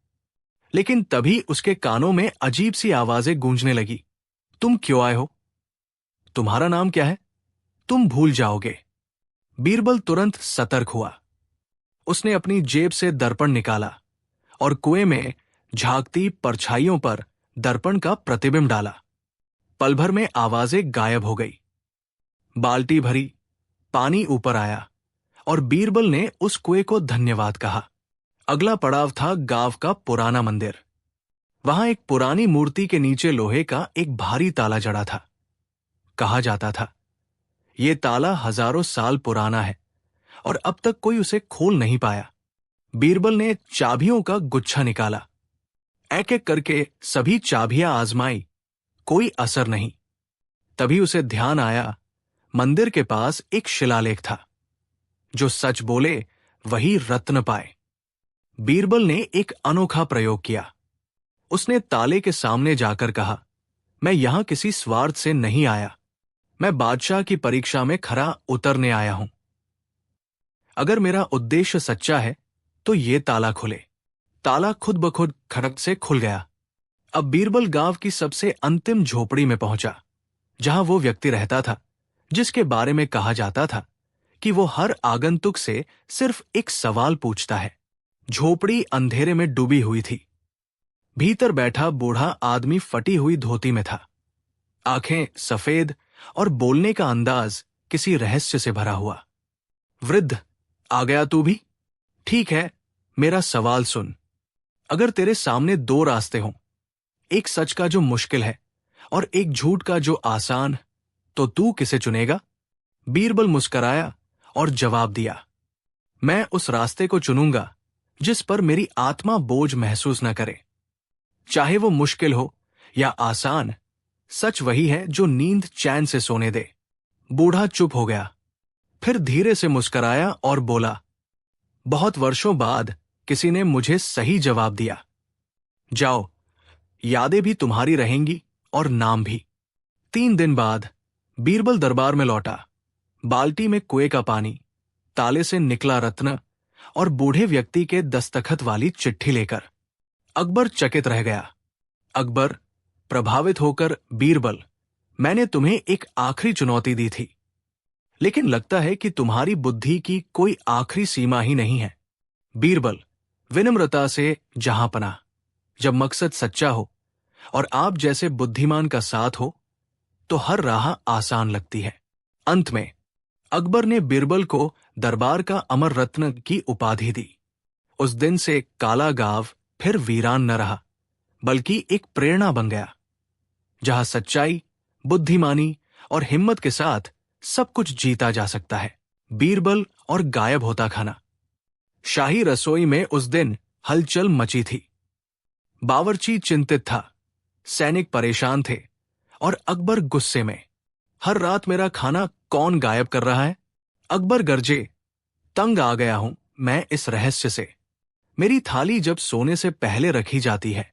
लेकिन तभी उसके कानों में अजीब सी आवाजें गूंजने लगी। तुम क्यों आए हो? तुम्हारा नाम क्या है? तुम भूल जाओगे। बीरबल तुरंत सतर्क हुआ। उसने अपनी जेब से दर्पण निकाला और कुएं में झांकती परछाइयों पर दर्पण का प्रतिबिंब डाला। पल भर में आवाजें गायब हो गई। बाल्टी भरी, पानी ऊपर आया और बीरबल ने उस कुएं को धन्यवाद कहा। अगला पड़ाव था गांव का पुराना मंदिर। वहां एक पुरानी मूर्ति के नीचे लोहे का एक भारी ताला जड़ा था। कहा जाता था यह ताला हजारों साल पुराना है और अब तक कोई उसे खोल नहीं पाया। बीरबल ने चाबियों का गुच्छा निकाला। एक एक करके सभी चाबियां आजमाई, कोई असर नहीं। तभी उसे ध्यान आया, मंदिर के पास एक शिलालेख था। जो सच बोले वही रत्न पाए। बीरबल ने एक अनोखा प्रयोग किया। उसने ताले के सामने जाकर कहा, मैं यहां किसी स्वार्थ से नहीं आया। मैं बादशाह की परीक्षा में खरा उतरने आया हूं। अगर मेरा उद्देश्य सच्चा है तो ये ताला खुले। ताला खुद ब खुद खड़क से खुल गया। अब बीरबल गांव की सबसे अंतिम झोपड़ी में पहुंचा, जहां वो व्यक्ति रहता था जिसके बारे में कहा जाता था कि वो हर आगंतुक से सिर्फ एक सवाल पूछता है। झोपड़ी अंधेरे में डूबी हुई थी। भीतर बैठा बूढ़ा आदमी फटी हुई धोती में था। आंखें सफेद और बोलने का अंदाज किसी रहस्य से भरा हुआ। वृद्ध, आ गया तू भी? ठीक है, मेरा सवाल सुन। अगर तेरे सामने दो रास्ते हों, एक सच का जो मुश्किल है और एक झूठ का जो आसान, तो तू किसे चुनेगा? बीरबल मुस्कराया और जवाब दिया, मैं उस रास्ते को चुनूंगा जिस पर मेरी आत्मा बोझ महसूस न करे। चाहे वो मुश्किल हो या आसान, सच वही है जो नींद चैन से सोने दे। बूढ़ा चुप हो गया, फिर धीरे से मुस्कराया और बोला, बहुत वर्षों बाद किसी ने मुझे सही जवाब दिया। जाओ, यादें भी तुम्हारी रहेंगी और नाम भी। 3 दिन बाद बीरबल दरबार में लौटा, बाल्टी में कुएं का पानी, ताले से निकला रत्न और बूढ़े व्यक्ति के दस्तखत वाली चिट्ठी लेकर। अकबर चकित रह गया। अकबर, प्रभावित होकर, बीरबल, मैंने तुम्हें एक आखिरी चुनौती दी थी, लेकिन लगता है कि तुम्हारी बुद्धि की कोई आखिरी सीमा ही नहीं है। बीरबल, विनम्रता से जहांपनाह, जब मकसद सच्चा हो और आप जैसे बुद्धिमान का साथ हो तो हर राह आसान लगती है। अंत में अकबर ने बीरबल को दरबार का अमर रत्न की उपाधि दी। उस दिन से काला गांव फिर वीरान न रहा, बल्कि एक प्रेरणा बन गया, जहां सच्चाई, बुद्धिमानी और हिम्मत के साथ सब कुछ जीता जा सकता है। बीरबल और गायब होता खाना। शाही रसोई में उस दिन हलचल मची थी। बावर्ची चिंतित था, सैनिक परेशान थे और अकबर गुस्से में। हर रात मेरा खाना कौन गायब कर रहा है? अकबर गरजे, तंग आ गया हूं मैं इस रहस्य से। मेरी थाली जब सोने से पहले रखी जाती है,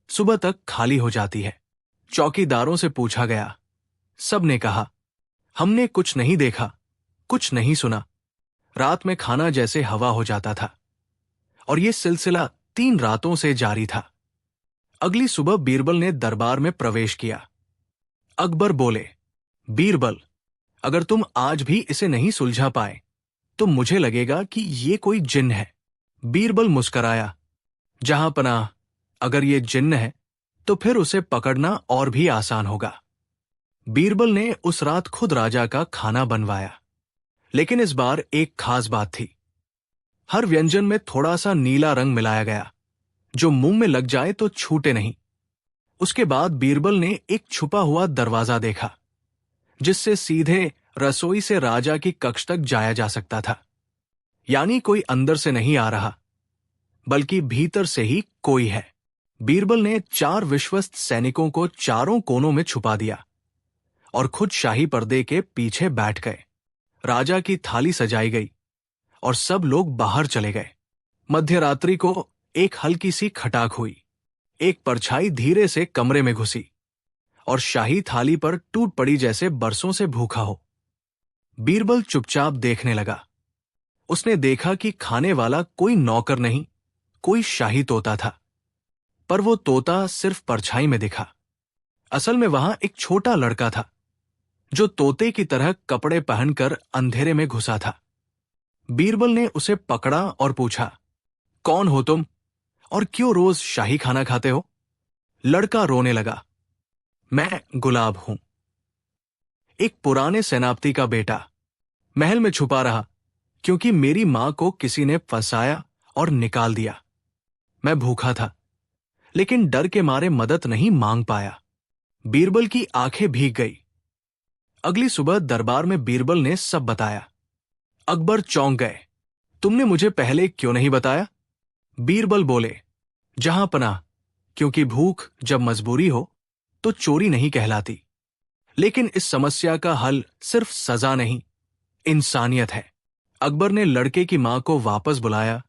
सुबह तक खाली हो जाती है। चौकीदारों से पूछा गया, सब ने कहा, हमने कुछ नहीं देखा, कुछ नहीं सुना। रात में खाना जैसे हवा हो जाता था, और यह सिलसिला 3 रातों से जारी था। अगली सुबह बीरबल ने दरबार में प्रवेश किया। अकबर बोले, बीरबल, अगर तुम आज भी इसे नहीं सुलझा पाए तो मुझे लगेगा कि ये कोई जिन्न है। बीरबल मुस्कराया, जहांपनाह, अगर ये जिन्न है तो फिर उसे पकड़ना और भी आसान होगा। बीरबल ने उस रात खुद राजा का खाना बनवाया, लेकिन इस बार एक खास बात थी। हर व्यंजन में थोड़ा सा नीला रंग मिलाया गया, जो मुंह में लग जाए तो छूटे नहीं। उसके बाद बीरबल ने एक छुपा हुआ दरवाजा देखा, जिससे सीधे रसोई से राजा की कक्ष तक जाया जा सकता था। यानी कोई अंदर से नहीं आ रहा, बल्कि भीतर से ही कोई है। बीरबल ने 4 विश्वस्त सैनिकों को चारों कोनों में छुपा दिया और खुद शाही पर्दे के पीछे बैठ गए। राजा की थाली सजाई गई और सब लोग बाहर चले गए। मध्यरात्रि को एक हल्की सी खटाक हुई। एक परछाई धीरे से कमरे में घुसी और शाही थाली पर टूट पड़ी जैसे बरसों से भूखा हो। बीरबल चुपचाप देखने लगा। उसने देखा कि खाने वाला कोई नौकर नहीं, कोई शाही तोता था। पर वो तोता सिर्फ परछाई में दिखा। असल में वहां एक छोटा लड़का था, जो तोते की तरह कपड़े पहनकर अंधेरे में घुसा था। बीरबल ने उसे पकड़ा और पूछा, कौन हो तुम और क्यों रोज शाही खाना खाते हो? लड़का रोने लगा, मैं गुलाब हूं, एक पुराने सेनापति का बेटा। महल में छुपा रहा क्योंकि मेरी मां को किसी ने फंसाया और निकाल दिया। मैं भूखा था, लेकिन डर के मारे मदद नहीं मांग पाया। बीरबल की आंखें भीग गई। अगली सुबह दरबार में बीरबल ने सब बताया। अकबर चौंक गए, तुमने मुझे पहले क्यों नहीं बताया? बीरबल बोले, जहांपनाह, क्योंकि भूख जब मजबूरी हो तो चोरी नहीं कहलाती। लेकिन इस समस्या का हल सिर्फ सजा नहीं, इंसानियत है। अकबर ने लड़के की मां को वापस बुलाया,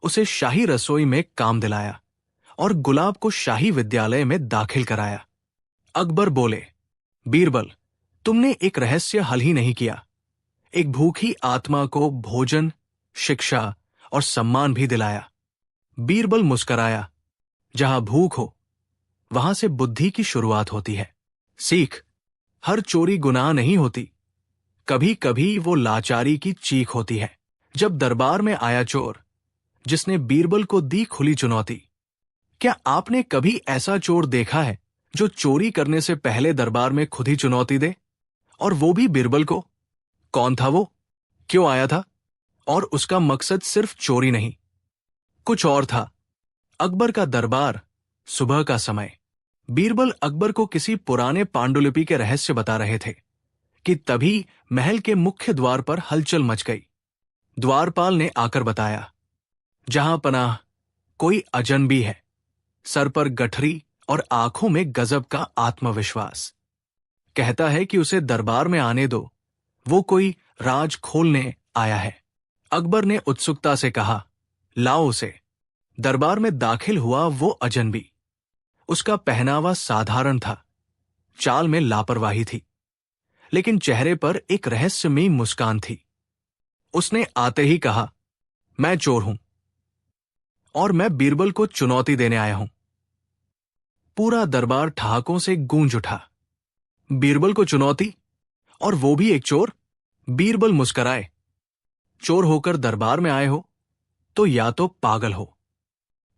उसे शाही रसोई में काम दिलाया और गुलाब को शाही विद्यालय में दाखिल कराया। अकबर बोले, बीरबल, तुमने एक रहस्य हल ही नहीं किया, एक भूखी आत्मा को भोजन, शिक्षा और सम्मान भी दिलाया। बीरबल मुस्कराया, जहां भूख हो वहां से बुद्धि की शुरुआत होती है। सीख, हर चोरी गुनाह नहीं होती, कभी कभी वो लाचारी की चीख होती है। जब दरबार में आया चोर, जिसने बीरबल को दी खुली चुनौती, क्या आपने कभी ऐसा चोर देखा है जो चोरी करने से पहले दरबार में खुद ही चुनौती दे? और वो भी बीरबल को। कौन था वो, क्यों आया था? और उसका मकसद सिर्फ चोरी नहीं, कुछ और था। अकबर का दरबार, सुबह का समय। बीरबल अकबर को किसी पुराने पांडुलिपि के रहस्य बता रहे थे कि तभी महल के मुख्य द्वार पर हलचल मच गई। द्वारपाल ने आकर बताया, जहां पनाह, कोई अजनबी है, सर पर गठरी और आंखों में गजब का आत्मविश्वास। कहता है कि उसे दरबार में आने दो, वो कोई राज खोलने आया है। अकबर ने उत्सुकता से कहा, लाओ उसे। दरबार में दाखिल हुआ वो अजनबी। उसका पहनावा साधारण था, चाल में लापरवाही थी, लेकिन चेहरे पर एक रहस्यमयी मुस्कान थी। उसने आते ही कहा, मैं चोर हूं और मैं बीरबल को चुनौती देने आया हूं। पूरा दरबार ठहाकों से गूंज उठा। बीरबल को चुनौती, और वो भी एक चोर? बीरबल मुस्कराए। चोर होकर दरबार में आए हो तो या तो पागल हो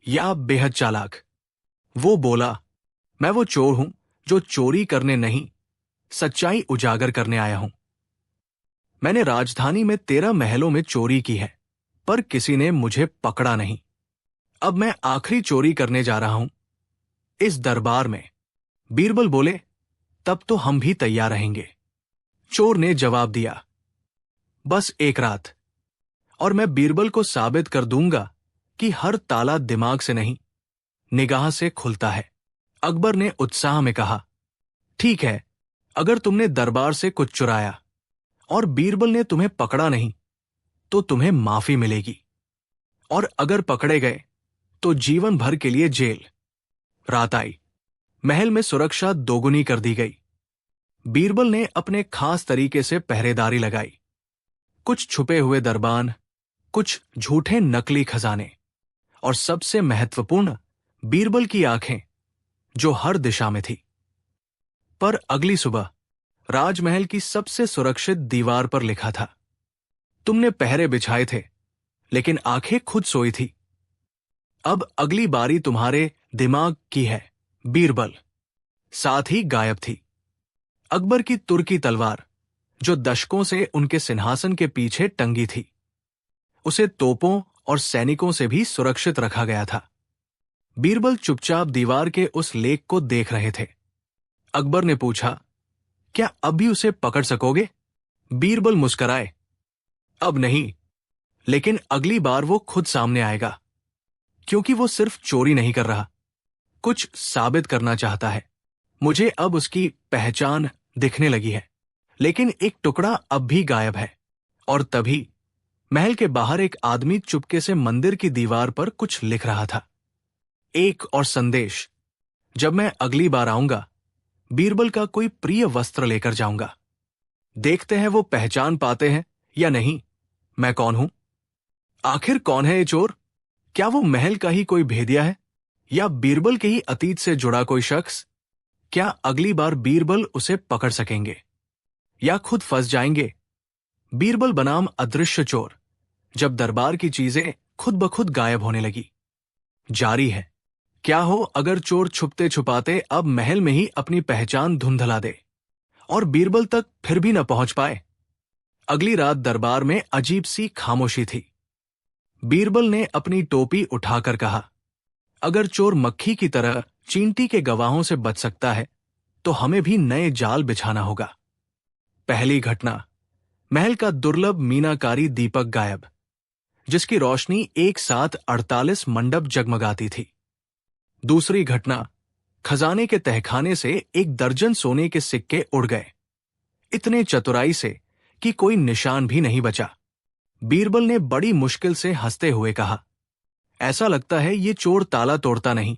या बेहद चालाक। वो बोला, मैं वो चोर हूं जो चोरी करने नहीं, सच्चाई उजागर करने आया हूं। मैंने राजधानी में 13 महलों में चोरी की है, पर किसी ने मुझे पकड़ा नहीं। अब मैं आखिरी चोरी करने जा रहा हूं, इस दरबार में। बीरबल बोले, तब तो हम भी तैयार रहेंगे। चोर ने जवाब दिया, बस एक रात, और मैं बीरबल को साबित कर दूंगा कि हर ताला दिमाग से नहीं, निगाह से खुलता है। अकबर ने उत्साह में कहा, ठीक है, अगर तुमने दरबार से कुछ चुराया और बीरबल ने तुम्हें पकड़ा नहीं, तो तुम्हें माफी मिलेगी, और अगर पकड़े गए तो जीवन भर के लिए जेल। रात आई। महल में सुरक्षा दोगुनी कर दी गई। बीरबल ने अपने खास तरीके से पहरेदारी लगाई। कुछ छुपे हुए दरबान, कुछ झूठे नकली खजाने, और सबसे महत्वपूर्ण, बीरबल की आंखें, जो हर दिशा में थी। पर अगली सुबह राजमहल की सबसे सुरक्षित दीवार पर लिखा था, तुमने पहरे बिछाए थे, लेकिन आंखें खुद सोई थी। अब अगली बारी तुम्हारे दिमाग की है, बीरबल। साथ ही गायब थी अकबर की तुर्की तलवार, जो दशकों से उनके सिंहासन के पीछे टंगी थी। उसे तोपों और सैनिकों से भी सुरक्षित रखा गया था। बीरबल चुपचाप दीवार के उस लेख को देख रहे थे। अकबर ने पूछा, क्या अब भी उसे पकड़ सकोगे? बीरबल मुस्कराए, अब नहीं, लेकिन अगली बार वो खुद सामने आएगा, क्योंकि वो सिर्फ चोरी नहीं कर रहा, कुछ साबित करना चाहता है। मुझे अब उसकी पहचान दिखने लगी है, लेकिन एक टुकड़ा अब भी गायब है। और तभी महल के बाहर एक आदमी चुपके से मंदिर की दीवार पर कुछ लिख रहा था। एक और संदेश, जब मैं अगली बार आऊंगा, बीरबल का कोई प्रिय वस्त्र लेकर जाऊंगा। देखते हैं वो पहचान पाते हैं या नहीं, मैं कौन हूं। आखिर कौन है ये चोर? क्या वो महल का ही कोई भेदिया है, या बीरबल के ही अतीत से जुड़ा कोई शख्स? क्या अगली बार बीरबल उसे पकड़ सकेंगे, या खुद फंस जाएंगे? बीरबल बनाम अदृश्य चोर, जब दरबार की चीजें खुद ब खुद गायब होने लगी। जारी है। क्या हो अगर चोर छुपते छुपाते अब महल में ही अपनी पहचान धुंधला दे और बीरबल तक फिर भी न पहुंच पाए। अगली रात दरबार में अजीब सी खामोशी थी। बीरबल ने अपनी टोपी उठाकर कहा, अगर चोर मक्खी की तरह चींटी के गवाहों से बच सकता है, तो हमें भी नए जाल बिछाना होगा। पहली घटना, महल का दुर्लभ मीनाकारी दीपक गायब, जिसकी रोशनी एक साथ 48 मंडप जगमगाती थी। दूसरी घटना, खजाने के तहखाने से 1 दर्जन सोने के सिक्के उड़ गए, इतने चतुराई से कि कोई निशान भी नहीं बचा। बीरबल ने बड़ी मुश्किल से हंसते हुए कहा, ऐसा लगता है ये चोर ताला तोड़ता नहीं,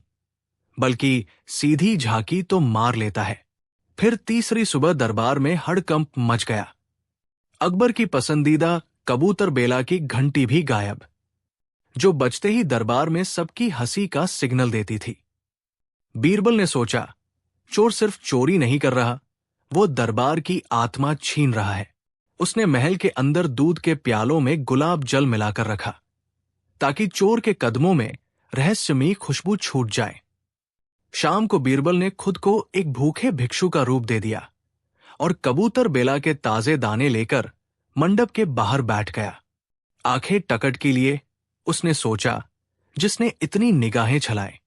बल्कि सीधी झांकी तो मार लेता है। फिर तीसरी सुबह दरबार में हड़कंप मच गया। अकबर की पसंदीदा कबूतर बेला की घंटी भी गायब, जो बजते ही दरबार में सबकी हंसी का सिग्नल देती थी। बीरबल ने सोचा, चोर सिर्फ चोरी नहीं कर रहा, वो दरबार की आत्मा छीन रहा है। उसने महल के अंदर दूध के प्यालों में गुलाब जल मिलाकर रखा, ताकि चोर के कदमों में रहस्यमयी खुशबू छूट जाए। शाम को बीरबल ने खुद को एक भूखे भिक्षु का रूप दे दिया और कबूतर बेला के ताजे दाने लेकर मंडप के बाहर बैठ गया। आंखें टकटकी लिए उसने सोचा, जिसने इतनी निगाहें छलाए,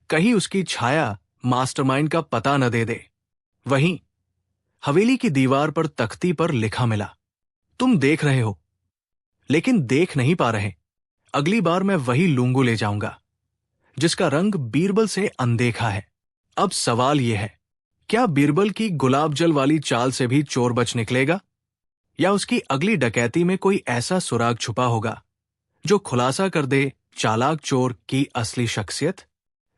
कहीं उसकी छाया मास्टरमाइंड का पता न दे दे। वहीं हवेली की दीवार पर तख्ती पर लिखा मिला, तुम देख रहे हो लेकिन देख नहीं पा रहे। अगली बार मैं वही लूंगू ले जाऊंगा जिसका रंग बीरबल से अनदेखा है। अब सवाल यह है, क्या बीरबल की गुलाब जल वाली चाल से भी चोर बच निकलेगा, या उसकी अगली डकैती में कोई ऐसा सुराग छुपा होगा जो खुलासा कर दे चालाक चोर की असली शख्सियत।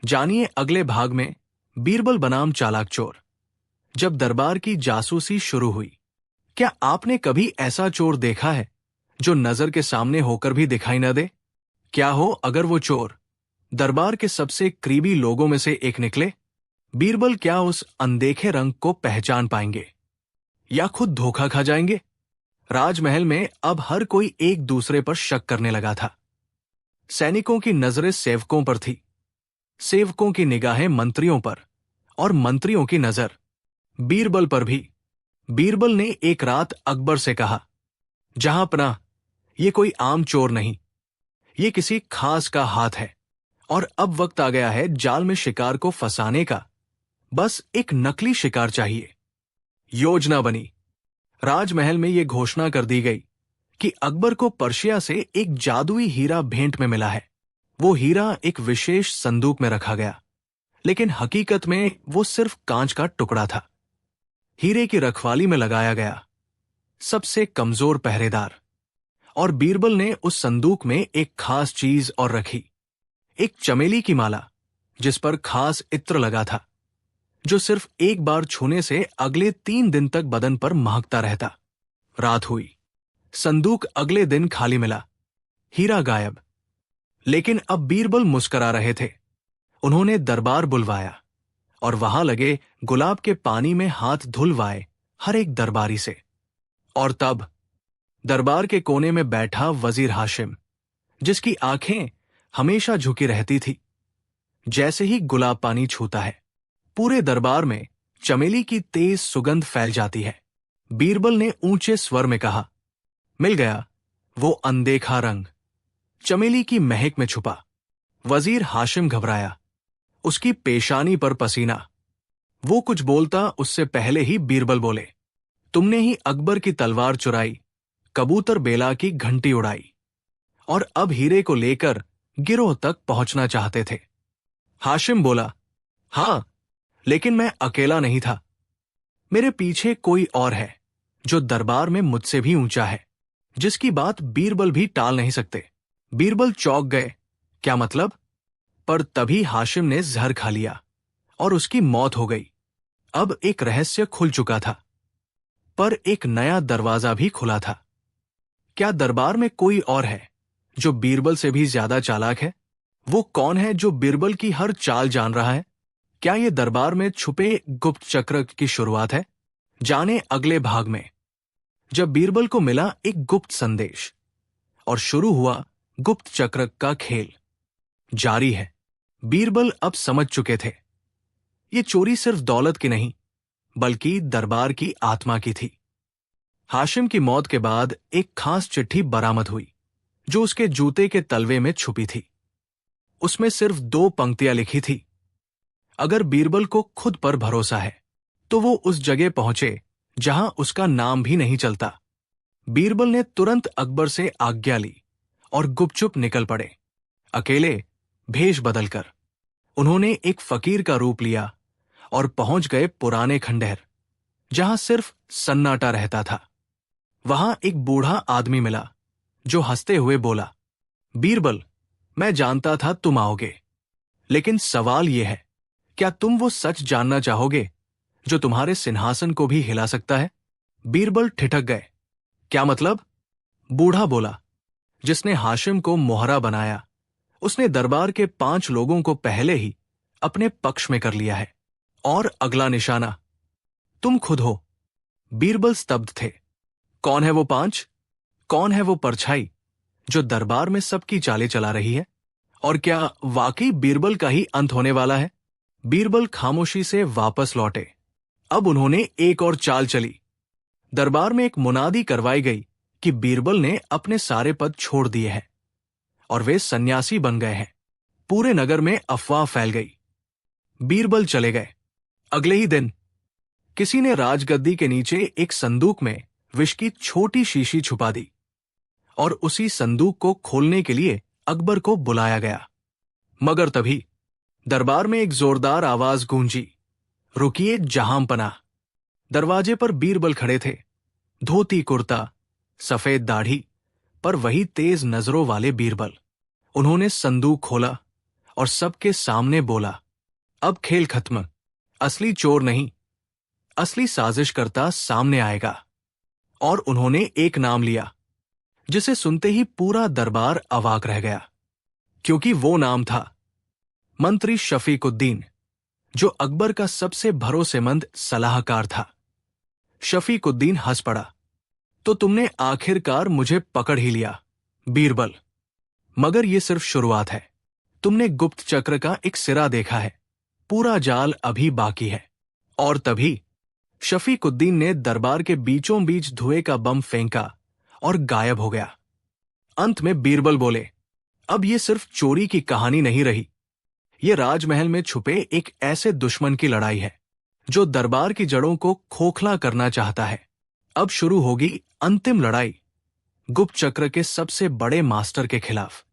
जानिए अगले भाग में बीरबल बनाम चालाक चोर। जब दरबार की जासूसी शुरू हुई, क्या आपने कभी ऐसा चोर देखा है जो नजर के सामने होकर भी दिखाई न दे? क्या हो अगर वो चोर दरबार के सबसे करीबी लोगों में से एक निकले? बीरबल क्या उस अनदेखे रंग को पहचान पाएंगे या खुद धोखा खा जाएंगे? राजमहल में अब हर कोई एक दूसरे पर शक करने लगा था। सैनिकों की नजरें सेवकों पर थी, सेवकों की निगाहें मंत्रियों पर, और मंत्रियों की नजर बीरबल पर भी। बीरबल ने एक रात अकबर से कहा, जहांपनाह, ये कोई आम चोर नहीं, ये किसी खास का हाथ है, और अब वक्त आ गया है जाल में शिकार को फंसाने का। बस एक नकली शिकार चाहिए। योजना बनी। राजमहल में यह घोषणा कर दी गई कि अकबर को पर्शिया से एक जादुई हीरा भेंट में मिला है। वो हीरा एक विशेष संदूक में रखा गया, लेकिन हकीकत में वो सिर्फ कांच का टुकड़ा था। हीरे की रखवाली में लगाया गया सबसे कमजोर पहरेदार, और बीरबल ने उस संदूक में एक खास चीज और रखी, एक चमेली की माला जिस पर खास इत्र लगा था, जो सिर्फ एक बार छूने से अगले 3 दिन तक बदन पर महकता रहता। रात हुई, संदूक अगले दिन खाली मिला, हीरा गायब। लेकिन अब बीरबल मुस्करा रहे थे। उन्होंने दरबार बुलवाया और वहां लगे गुलाब के पानी में हाथ धुलवाए हर एक दरबारी से। और तब दरबार के कोने में बैठा वजीर हाशिम, जिसकी आंखें हमेशा झुकी रहती थी, जैसे ही गुलाब पानी छूता है पूरे दरबार में चमेली की तेज सुगंध फैल जाती है। बीरबल ने ऊंचे स्वर में कहा, मिल गया वो अनदेखा रंग, चमेली की महक में छुपा। वजीर हाशिम घबराया, उसकी पेशानी पर पसीना। वो कुछ बोलता उससे पहले ही बीरबल बोले, तुमने ही अकबर की तलवार चुराई, कबूतर बेला की घंटी उड़ाई, और अब हीरे को लेकर गिरोह तक पहुंचना चाहते थे। हाशिम बोला, हां, लेकिन मैं अकेला नहीं था। मेरे पीछे कोई और है जो दरबार में मुझसे भी ऊंचा है, जिसकी बात बीरबल भी टाल नहीं सकते। बीरबल चौंक गए, क्या मतलब? पर तभी हाशिम ने जहर खा लिया और उसकी मौत हो गई। अब एक रहस्य खुल चुका था, पर एक नया दरवाजा भी खुला था। क्या दरबार में कोई और है जो बीरबल से भी ज्यादा चालाक है? वो कौन है जो बीरबल की हर चाल जान रहा है? क्या ये दरबार में छुपे गुप्त चक्र की शुरुआत है? जाने अगले भाग में, जब बीरबल को मिला एक गुप्त संदेश और शुरू हुआ गुप्त चक्र का खेल। जारी है। बीरबल अब समझ चुके थे, ये चोरी सिर्फ दौलत की नहीं, बल्कि दरबार की आत्मा की थी। हाशिम की मौत के बाद एक खास चिट्ठी बरामद हुई, जो उसके जूते के तलवे में छुपी थी। उसमें सिर्फ 2 पंक्तियां लिखी थी, अगर बीरबल को खुद पर भरोसा है तो वो उस जगह पहुंचे जहां उसका नाम भी नहीं चलता। बीरबल ने तुरंत अकबर से आज्ञा ली और गुपचुप निकल पड़े, अकेले, भेष बदलकर। उन्होंने एक फकीर का रूप लिया और पहुंच गए पुराने खंडहर, जहां सिर्फ सन्नाटा रहता था। वहां एक बूढ़ा आदमी मिला जो हंसते हुए बोला, बीरबल, मैं जानता था तुम आओगे, लेकिन सवाल यह है, क्या तुम वो सच जानना चाहोगे जो तुम्हारे सिंहासन को भी हिला सकता है? बीरबल ठिठक गए, क्या मतलब? बूढ़ा बोला, जिसने हाशिम को मोहरा बनाया, उसने दरबार के 5 लोगों को पहले ही अपने पक्ष में कर लिया है, और अगला निशाना तुम खुद हो। बीरबल स्तब्ध थे। कौन है वो 5? कौन है वो परछाई जो दरबार में सबकी चालें चला रही है? और क्या वाकई बीरबल का ही अंत होने वाला है? बीरबल खामोशी से वापस लौटे। अब उन्होंने एक और चाल चली। दरबार में एक मुनादी करवाई गई कि बीरबल ने अपने सारे पद छोड़ दिए हैं। और वे सन्यासी बन गए हैं। पूरे नगर में अफवाह फैल गई। बीरबल चले गए। अगले ही दिन किसी ने राजगद्दी के नीचे एक संदूक में विष की छोटी शीशी छुपा दी और उसी संदूक को खोलने के लिए अकबर को बुलाया गया। मगर तभी दरबार में एक जोरदार आवाज गूंजी, रुकिए जहांपनाह। दरवाजे पर बीरबल खड़े थे, धोती कुर्ता, सफेद दाढ़ी, पर वही तेज नजरों वाले बीरबल। उन्होंने संदूक खोला और सबके सामने बोला, अब खेल खत्म। असली चोर नहीं, असली साजिशकर्ता सामने आएगा। और उन्होंने एक नाम लिया जिसे सुनते ही पूरा दरबार अवाक रह गया, क्योंकि वो नाम था मंत्री शफीकुद्दीन, जो अकबर का सबसे भरोसेमंद सलाहकार था। शफीकुद्दीन हंस पड़ा, तो तुमने आखिरकार मुझे पकड़ ही लिया बीरबल। मगर यह सिर्फ शुरुआत है। तुमने गुप्त चक्र का एक सिरा देखा है, पूरा जाल अभी बाकी है। और तभी शफीकुद्दीन ने दरबार के बीचों बीच धुएं का बम फेंका और गायब हो गया। अंत में बीरबल बोले, अब यह सिर्फ चोरी की कहानी नहीं रही, यह राजमहल में छुपे एक ऐसे दुश्मन की लड़ाई है जो दरबार की जड़ों को खोखला करना चाहता है। अब शुरू होगी अंतिम लड़ाई, गुप्त चक्र के सबसे बड़े मास्टर के खिलाफ।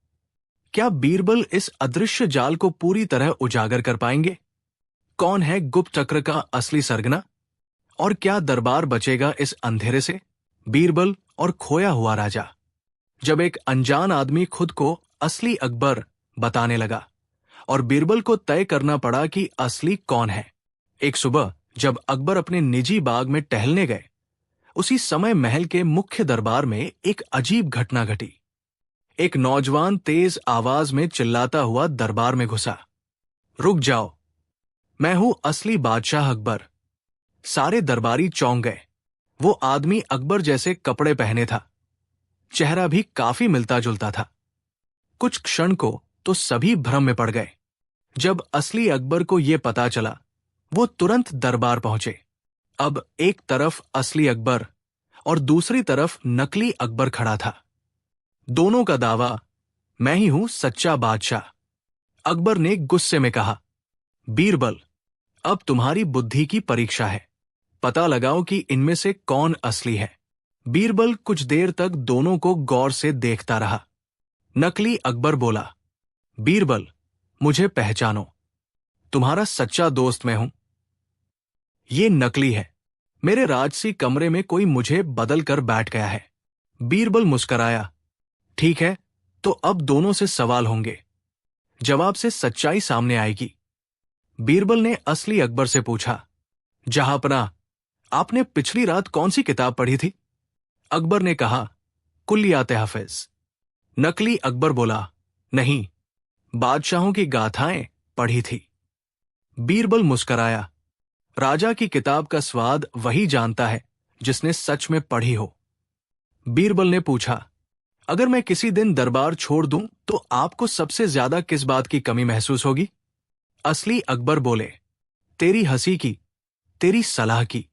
क्या बीरबल इस अदृश्य जाल को पूरी तरह उजागर कर पाएंगे? कौन है गुप्त चक्र का असली सरगना? और क्या दरबार बचेगा इस अंधेरे से? बीरबल और खोया हुआ राजा। जब एक अनजान आदमी खुद को असली अकबर बताने लगा और बीरबल को तय करना पड़ा कि असली कौन है। एक सुबह जब अकबर अपने निजी बाग में टहलने गए, उसी समय महल के मुख्य दरबार में एक अजीब घटना घटी। एक नौजवान तेज आवाज में चिल्लाता हुआ दरबार में घुसा, रुक जाओ, मैं हूं असली बादशाह अकबर। सारे दरबारी चौंक गए। वो आदमी अकबर जैसे कपड़े पहने था, चेहरा भी काफी मिलता जुलता था। कुछ क्षण को तो सभी भ्रम में पड़ गए। जब असली अकबर को यह पता चला, वो तुरंत दरबार पहुंचे। अब एक तरफ असली अकबर और दूसरी तरफ नकली अकबर खड़ा था। दोनों का दावा, मैं ही हूं सच्चा बादशाह। अकबर ने गुस्से में कहा, बीरबल, अब तुम्हारी बुद्धि की परीक्षा है, पता लगाओ कि इनमें से कौन असली है। बीरबल कुछ देर तक दोनों को गौर से देखता रहा। नकली अकबर बोला, बीरबल, मुझे पहचानो, तुम्हारा सच्चा दोस्त मैं हूं। ये नकली है, मेरे राजसी कमरे में कोई मुझे बदल कर बैठ गया है। बीरबल मुस्कराया, ठीक है, तो अब दोनों से सवाल होंगे, जवाब से सच्चाई सामने आएगी। बीरबल ने असली अकबर से पूछा, जहांपनाह, आपने पिछली रात कौन सी किताब पढ़ी थी? अकबर ने कहा, कुल्लियात हाफिज। नकली अकबर बोला, नहीं, बादशाहों की गाथाएं पढ़ी थी। बीरबल मुस्कराया, राजा की किताब का स्वाद वही जानता है जिसने सच में पढ़ी हो। बीरबल ने पूछा, अगर मैं किसी दिन दरबार छोड़ दूं तो आपको सबसे ज्यादा किस बात की कमी महसूस होगी? असली अकबर बोले, तेरी हंसी की, तेरी सलाह की,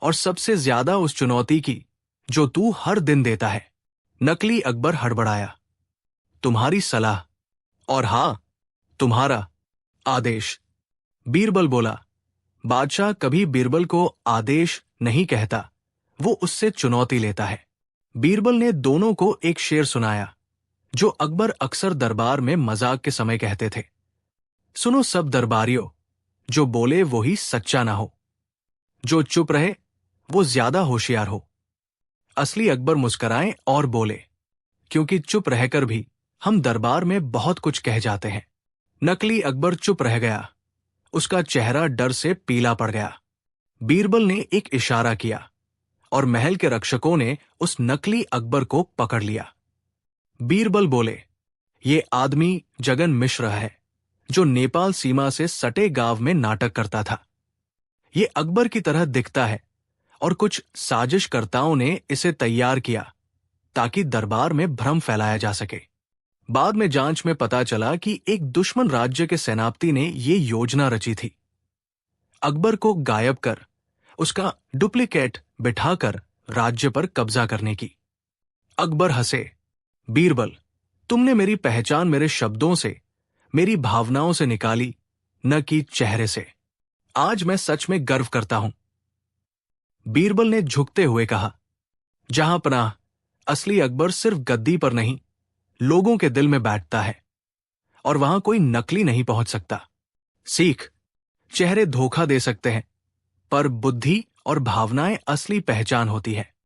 और सबसे ज्यादा उस चुनौती की जो तू हर दिन देता है। नकली अकबर हड़बड़ाया, तुम्हारी सलाह, और हां, तुम्हारा आदेश। बीरबल बोला, बादशाह कभी बीरबल को आदेश नहीं कहता, वो उससे चुनौती लेता है। बीरबल ने दोनों को एक शेर सुनाया जो अकबर अक्सर दरबार में मजाक के समय कहते थे, सुनो सब दरबारियों, जो बोले वो ही सच्चा ना हो, जो चुप रहे वो ज्यादा होशियार हो। असली अकबर मुस्कराए और बोले, क्योंकि चुप रहकर भी हम दरबार में बहुत कुछ कह जाते हैं। नकली अकबर चुप रह गया, उसका चेहरा डर से पीला पड़ गया। बीरबल ने एक इशारा किया और महल के रक्षकों ने उस नकली अकबर को पकड़ लिया। बीरबल बोले, ये आदमी जगन मिश्र है, जो नेपाल सीमा से सटे गांव में नाटक करता था। ये अकबर की तरह दिखता है और कुछ साजिशकर्ताओं ने इसे तैयार किया ताकि दरबार में भ्रम फैलाया जा सके। बाद में जांच में पता चला कि एक दुश्मन राज्य के सेनापति ने ये योजना रची थी, अकबर को गायब कर उसका डुप्लीकेट बिठाकर राज्य पर कब्जा करने की। अकबर हंसे, बीरबल, तुमने मेरी पहचान मेरे शब्दों से, मेरी भावनाओं से निकाली, न कि चेहरे से। आज मैं सच में गर्व करता हूं। बीरबल ने झुकते हुए कहा, जहां पनाह, असली अकबर सिर्फ गद्दी पर नहीं, लोगों के दिल में बैठता है, और वहां कोई नकली नहीं पहुंच सकता। सीख, चेहरे धोखा दे सकते हैं, पर बुद्धि और भावनाएं असली पहचान होती है।